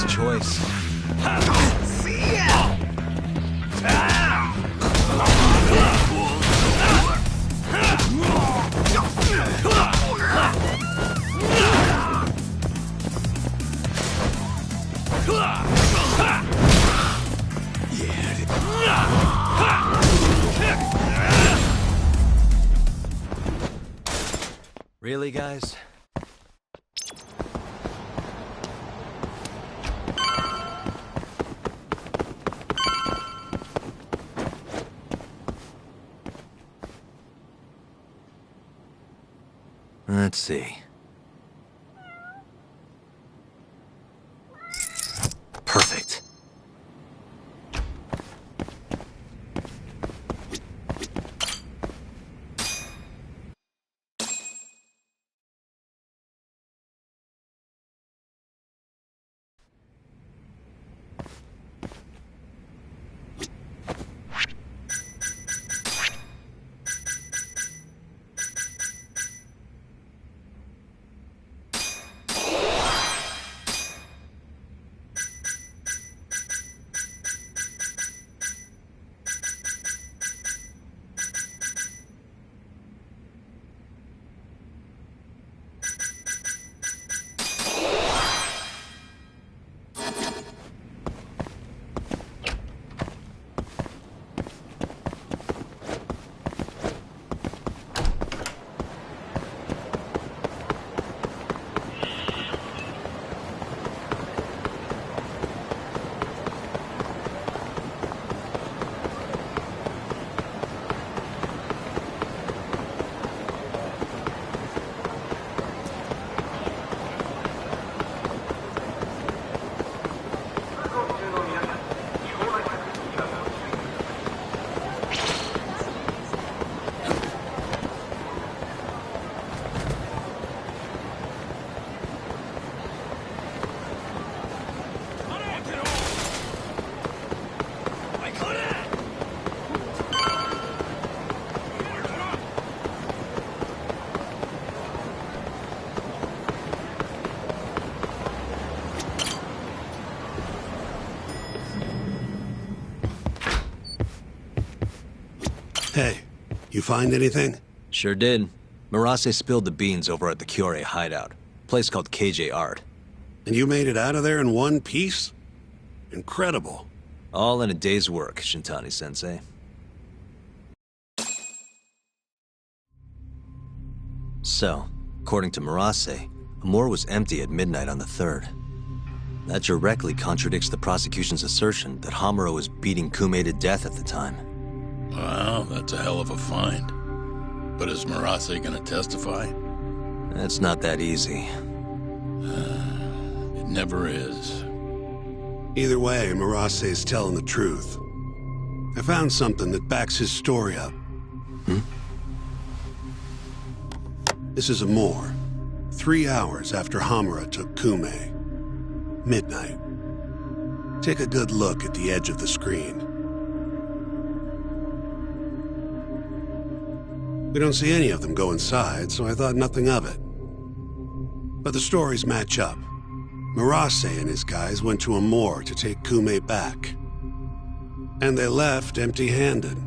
A: Choice. Really, guys? Let's see. Perfect.
F: Hey, you find anything?
A: Sure did. Murase spilled the beans over at the Kyorei hideout. Place called KJ Art.
F: And you made it out of there in one piece? Incredible.
A: All in a day's work, Shintani-sensei. So, according to Murase, Amor was empty at midnight on the 3rd. That directly contradicts the prosecution's assertion that Hamura was beating Kume to death at the time.
B: Wow, that's a hell of a find. But is Murase gonna testify?
A: It's not that easy.
B: It never is.
F: Either way, Murase's telling the truth. I found something that backs his story up. This is Amor. 3 hours after Hamura took Kume. Midnight. Take a good look at the edge of the screen. We don't see any of them go inside, so I thought nothing of it. But the stories match up. Murase and his guys went to Amor to take Kume back. And they left empty-handed.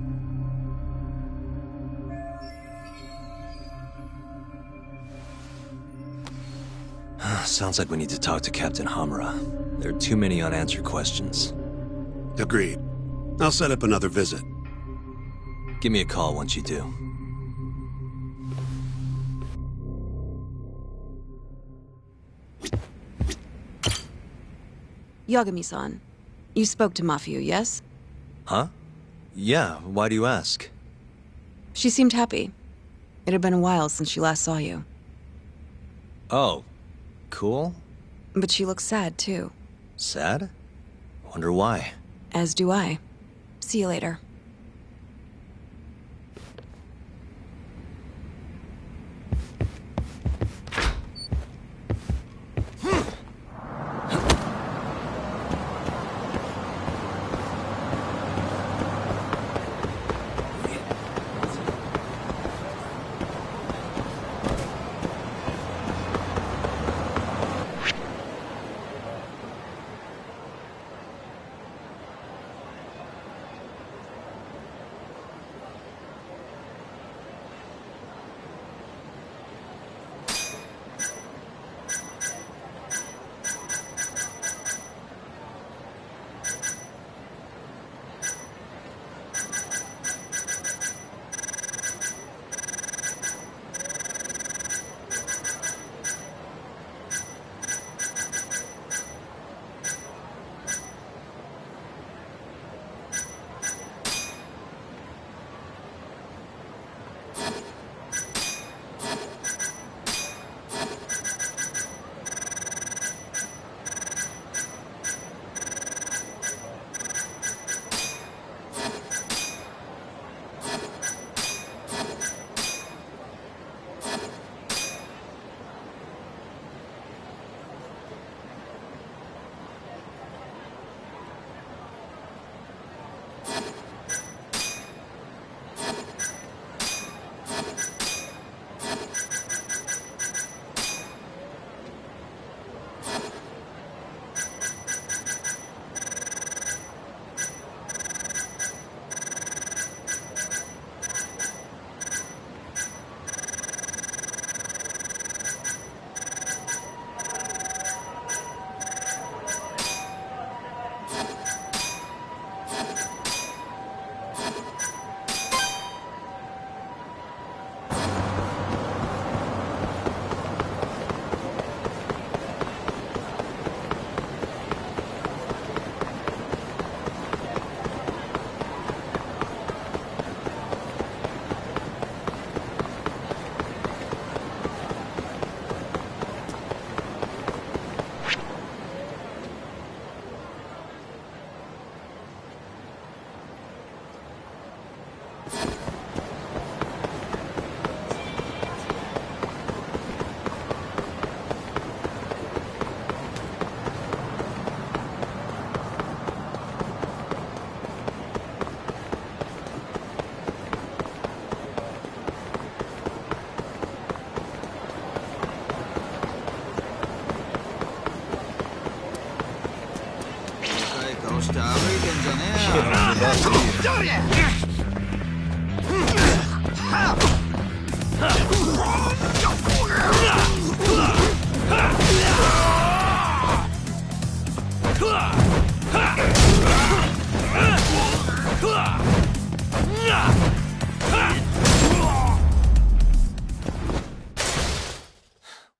A: Sounds like we need to talk to Captain Hamura. There are too many unanswered questions.
F: Agreed. I'll set up another visit.
A: Give me a call once you do.
C: Yagami-san, you spoke to Mafiu, yes?
A: Huh? Yeah, why do you ask?
C: She seemed happy. It had been a while since she last saw you.
A: Oh, cool.
C: But she looks sad, too.
A: Sad? Wonder why.
C: As do I. See you later.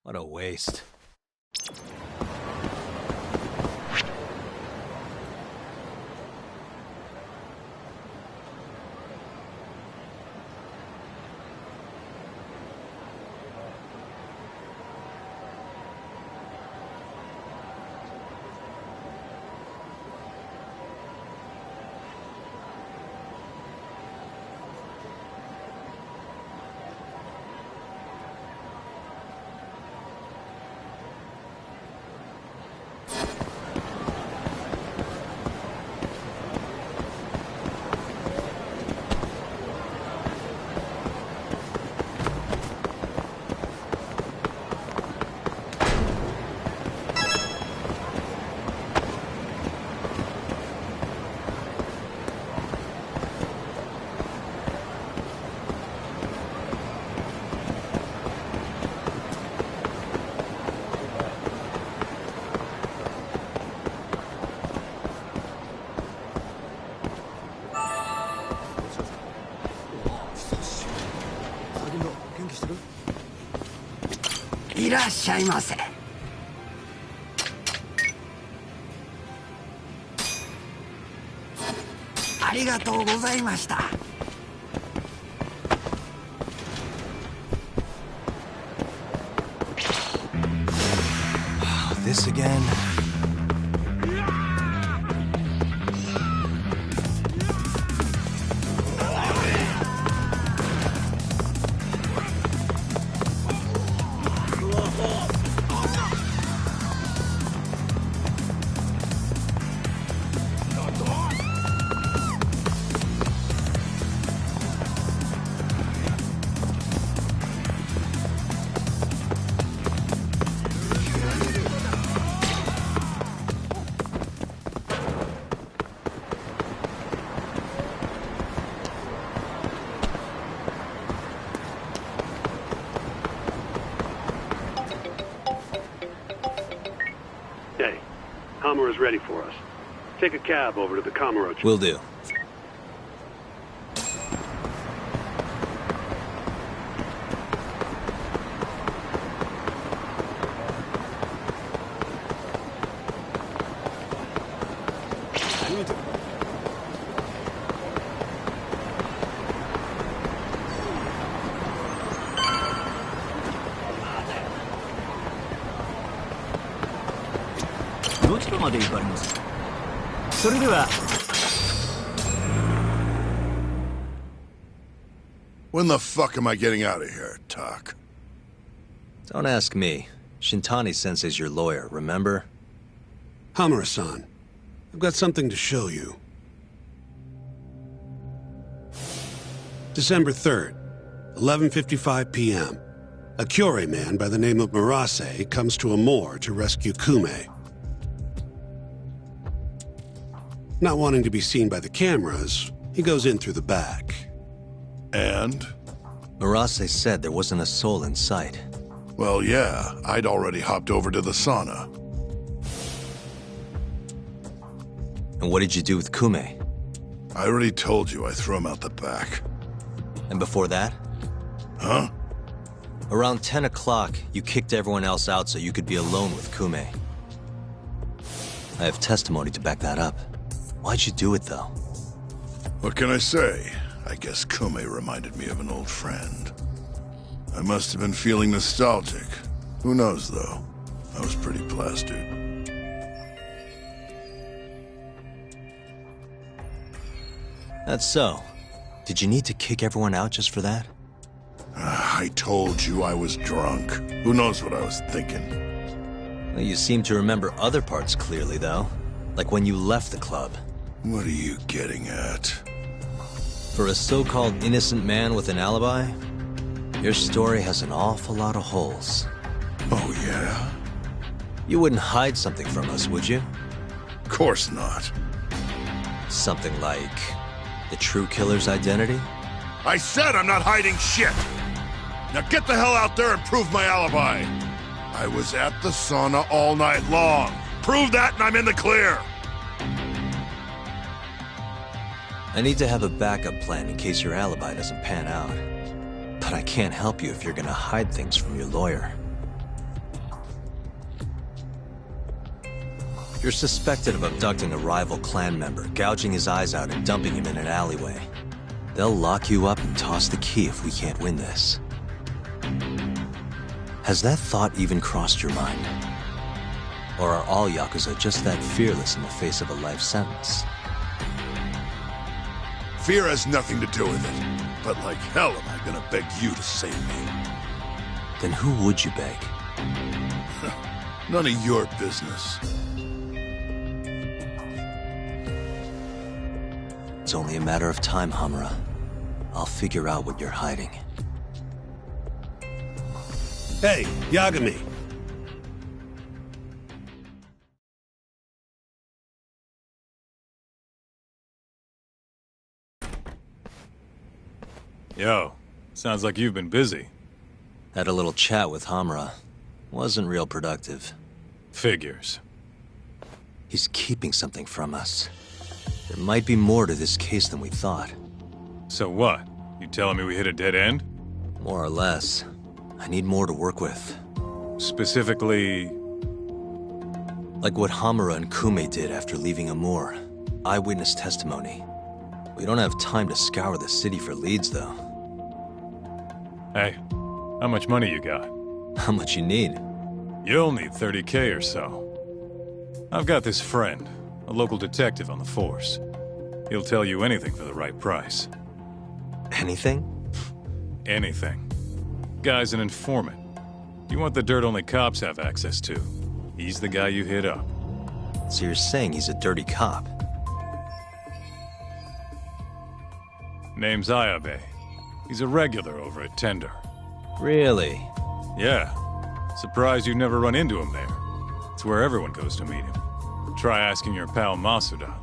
A: What a waste.
Q: いらっしゃいませ。ありがとうございました。
A: This again?
U: Hey, Hammer is ready for us. Take a cab over to the Kamurocho.
A: Will do.
H: When the fuck am I getting out of here, Tak?
A: Don't ask me. Shintani-sensei's your lawyer, remember?
F: Hamura-san, I've got something to show you. December 3rd, 11:55 p.m. A Kyorei man by the name of Murase comes to Amor to rescue Kume. Not wanting to be seen by the cameras, he goes in through the back.
H: And?
A: Murase said there wasn't a soul in sight.
H: Well, yeah, I'd already hopped over to the sauna.
A: And what did you do with Kume?
H: I already told you I threw him out the back.
A: And before that?
H: Huh?
A: Around 10 o'clock, you kicked everyone else out so you could be alone with Kume. I have testimony to back that up. Why'd you do it, though?
H: What can I say? I guess Kume reminded me of an old friend. I must have been feeling nostalgic. Who knows, though? I was pretty plastered.
A: That's so. Did you need to kick everyone out just for that?
H: I told you I was drunk. Who knows what I was thinking?
A: Well, you seem to remember other parts clearly, though. Like when you left the club.
H: What are you getting at?
A: For a so-called innocent man with an alibi, your story has an awful lot of holes.
H: Oh, yeah?
A: You wouldn't hide something from us, would you?
H: Of course not.
A: Something like the true killer's identity?
H: I said I'm not hiding shit! Now get the hell out there and prove my alibi! I was at the sauna all night long. Prove that and I'm in the clear!
A: I need to have a backup plan in case your alibi doesn't pan out. But I can't help you if you're gonna hide things from your lawyer. You're suspected of abducting a rival clan member, gouging his eyes out and dumping him in an alleyway. They'll lock you up and toss the key if we can't win this. Has that thought even crossed your mind? Or are all Yakuza just that fearless in the face of a life sentence?
H: Fear has nothing to do with it. But like hell am I gonna beg you to save me?
A: Then who would you beg?
H: None of your business.
A: It's only a matter of time, Hamura. I'll figure out what you're hiding.
F: Hey, Yagami!
M: Yo, sounds like you've been busy.
A: Had a little chat with Hamura. Wasn't real productive.
M: Figures.
A: He's keeping something from us. There might be more to this case than we thought.
M: So what? You telling me we hit a dead end?
A: More or less. I need more to work with.
M: Specifically...
A: Like what Hamura and Kume did after leaving Amur. Eyewitness testimony. We don't have time to scour the city for leads, though.
M: Hey, how much money you got?
A: How much you need?
M: You'll need 30K or so. I've got this friend, a local detective on the force. He'll tell you anything for the right price.
A: Anything?
M: Anything. Guy's an informant. You want the dirt only cops have access to. He's the guy you hit up.
A: So you're saying he's a dirty cop?
M: Name's Ayabe. He's a regular over at Tender.
A: Really?
M: Yeah. Surprised you never run into him there. It's where everyone goes to meet him. Try asking your pal Masuda.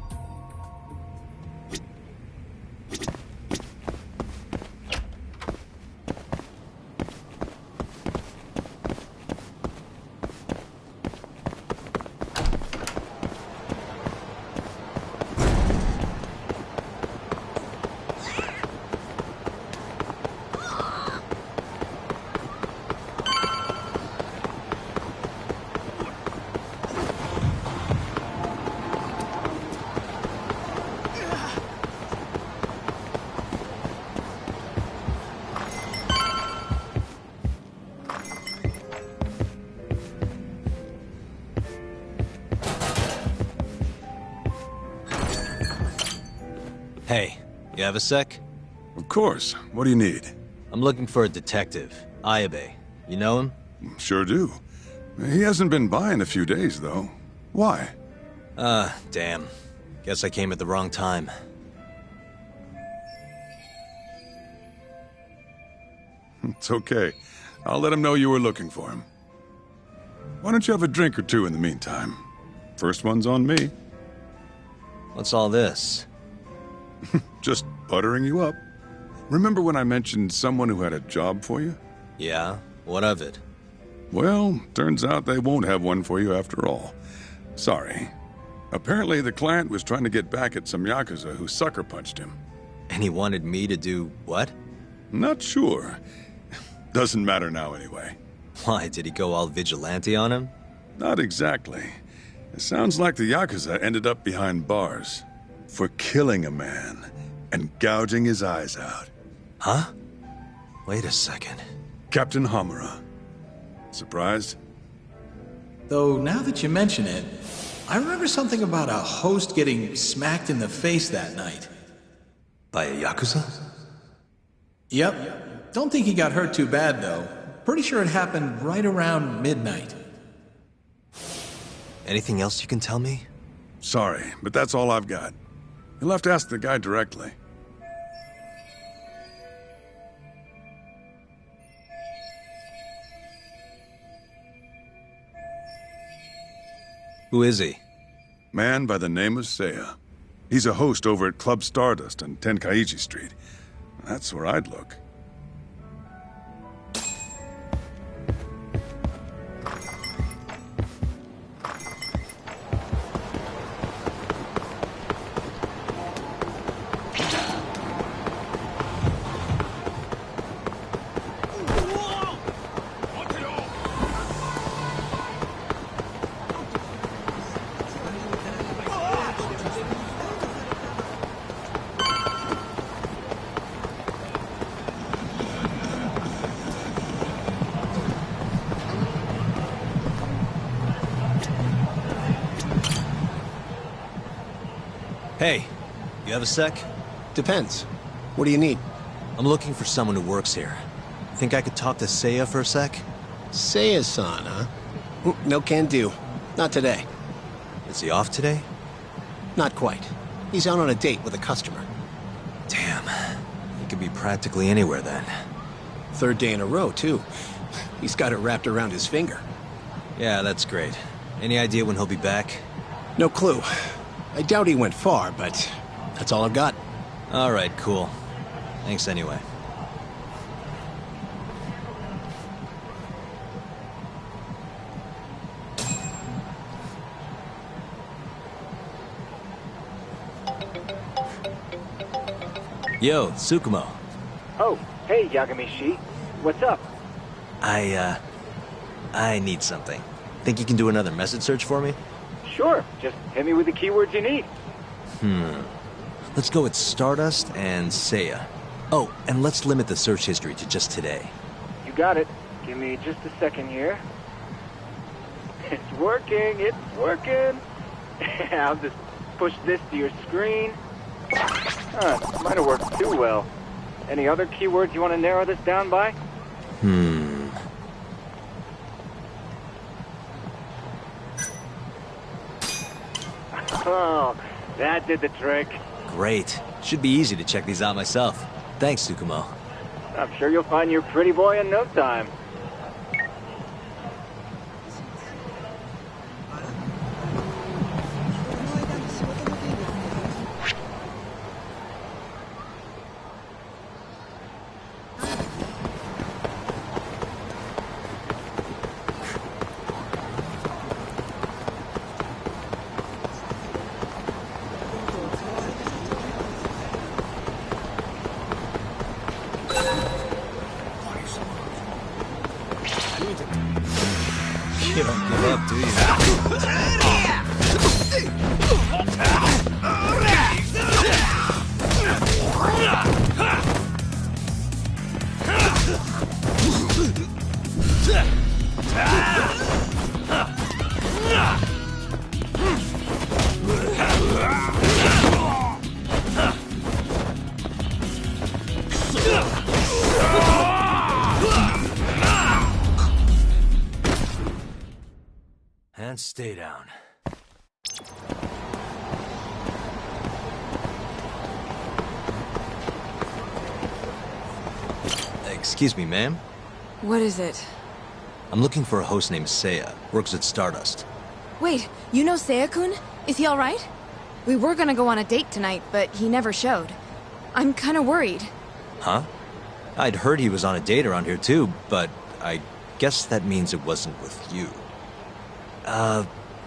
A: Hey, you have a sec?
D: Of course. What do you need?
A: I'm looking for a detective, Ayabe. You know him?
D: Sure do. He hasn't been by in a few days, though. Why?
A: Damn. Guess I came at the wrong time.
D: It's okay. I'll let him know you were looking for him. Why don't you have a drink or two in the meantime? First one's on me.
A: What's all this?
D: Just buttering you up. Remember when I mentioned someone who had a job for you?
A: Yeah? What of it?
D: Well, turns out they won't have one for you after all. Sorry. Apparently the client was trying to get back at some Yakuza who sucker punched him.
A: And he wanted me to do what?
D: Not sure. Doesn't matter now anyway.
A: Why, did he go all vigilante on him?
D: Not exactly. It sounds like the Yakuza ended up behind bars for killing a man and gouging his eyes out.
A: Huh? Wait a second.
D: Captain Hamura. Surprised?
L: Though, now that you mention it, I remember something about a host getting smacked in the face that night.
A: By a Yakuza?
L: Yep. Don't think he got hurt too bad, though. Pretty sure it happened right around midnight.
A: Anything else you can tell me?
D: Sorry, but that's all I've got. You'll have to ask the guy directly.
A: Who is he?
D: Man by the name of Seiya. He's a host over at Club Stardust on Tenkaichi Street. That's where I'd look.
A: Hey, you have a sec?
J: Depends. What do you need?
A: I'm looking for someone who works here. Think I could talk to Seiya for a sec?
J: Seiya-san, huh? No can do. Not today.
A: Is he off today?
J: Not quite. He's out on a date with a customer.
A: Damn. He could be practically anywhere then.
J: Third day in a row, too. He's got it wrapped around his finger.
A: Yeah, that's great. Any idea when he'll be back?
J: No clue. I doubt he went far, but that's all I've got.
A: All right, cool. Thanks anyway. Yo, Tsukumo.
V: Oh, hey, Yagami-shi. What's up?
A: I need something. Think you can do another message search for me?
O: Sure, just hit me with the keywords you need.
A: Let's go with Stardust and Seiya. Oh, and let's limit the search history to just today.
O: You got it. Give me just a second here. It's working, it's working. I'll just push this to your screen. Might have worked too well. Any other keywords you want to narrow this down by? Oh, that did the trick.
A: Great. Should be easy to check these out myself. Thanks, Tsukumo.
O: I'm sure you'll find your pretty boy in no time.
A: You don't give up, do you? And stay down. Excuse me, ma'am?
C: What is it?
A: I'm looking for a host named Seiya. Works at Stardust.
C: Wait, you know Seiya-kun? Is he alright? We were gonna go on a date tonight, but he never showed. I'm kinda worried.
A: Huh? I'd heard he was on a date around here too, but I guess that means it wasn't with you.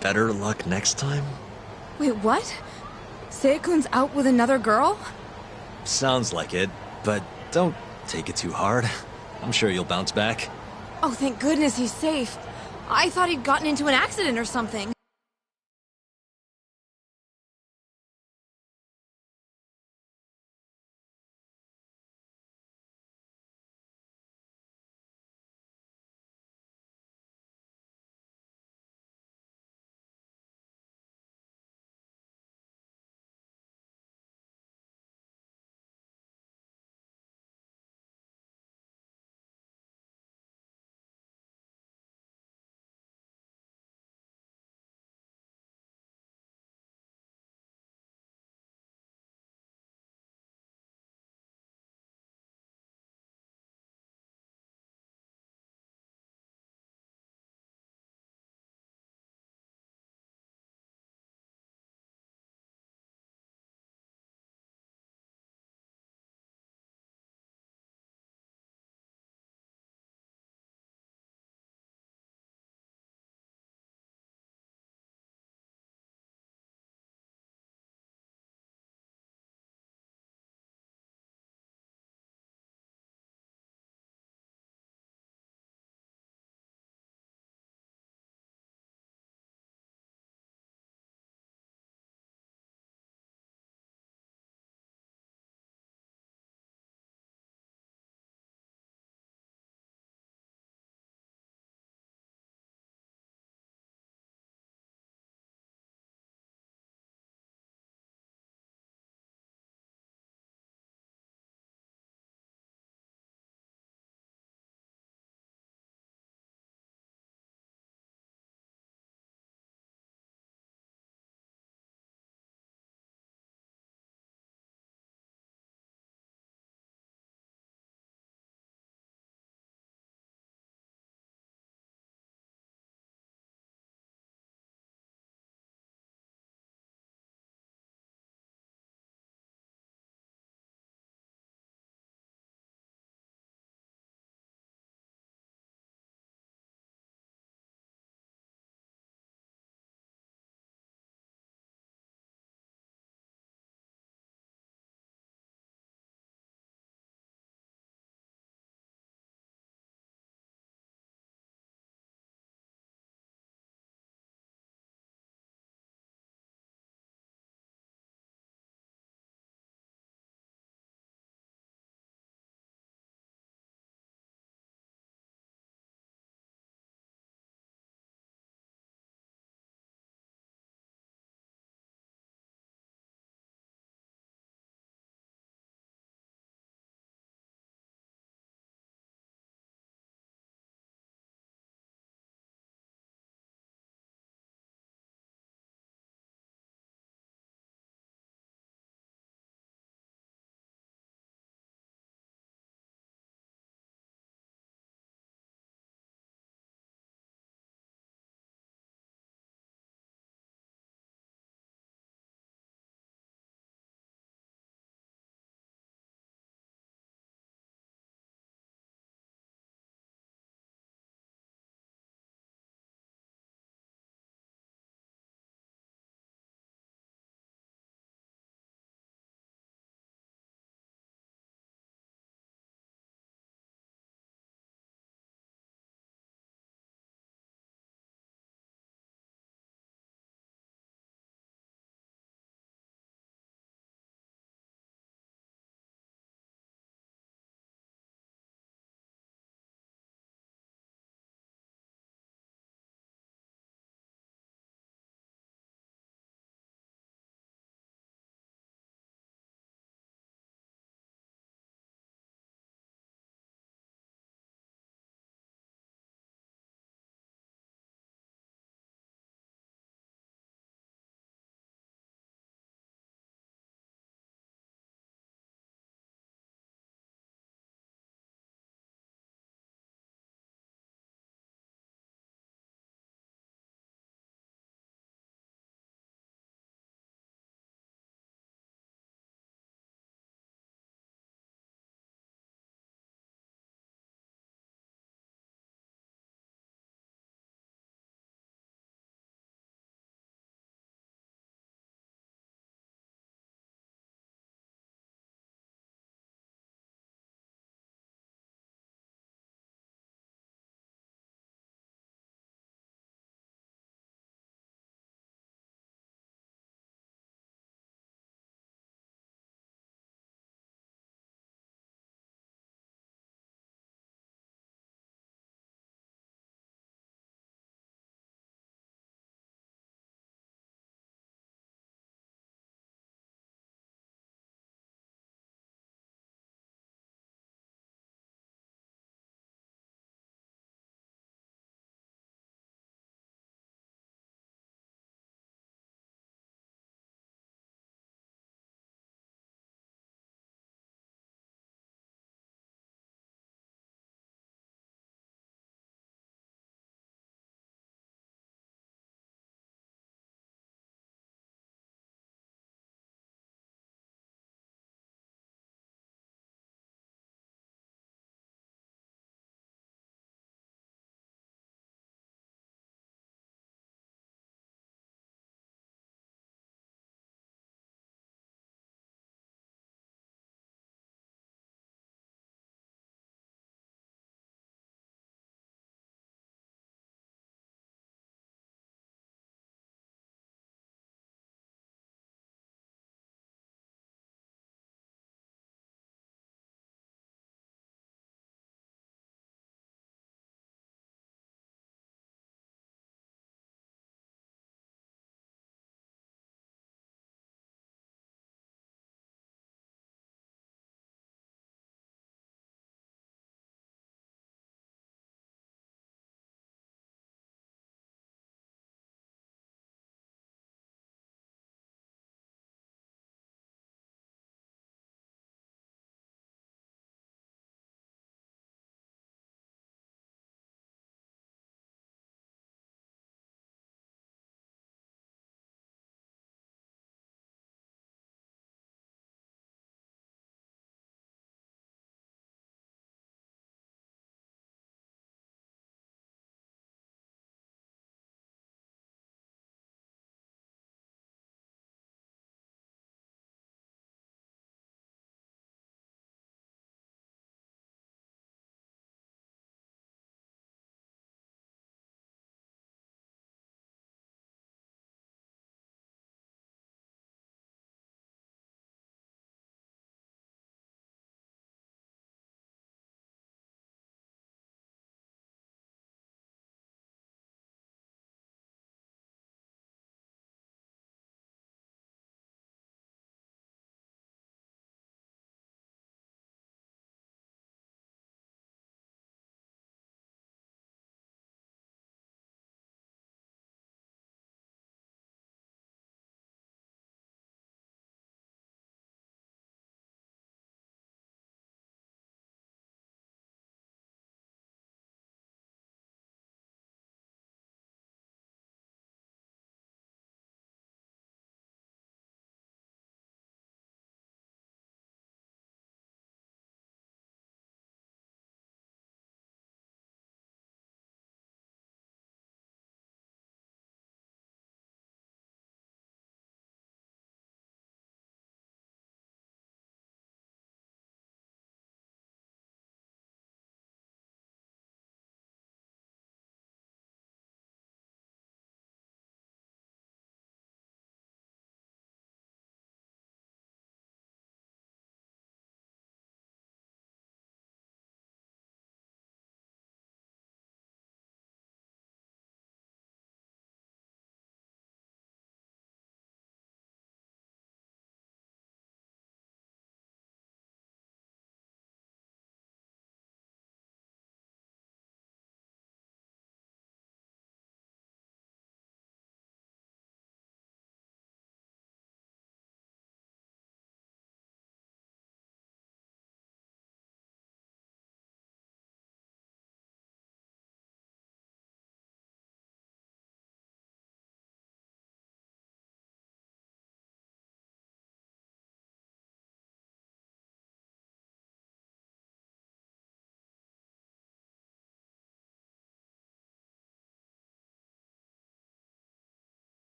A: Better luck next time?
C: Wait, what? Seiya-kun's out with another girl?
A: Sounds like it, but don't take it too hard. I'm sure you'll bounce back.
C: Oh, thank goodness he's safe. I thought he'd gotten into an accident or something.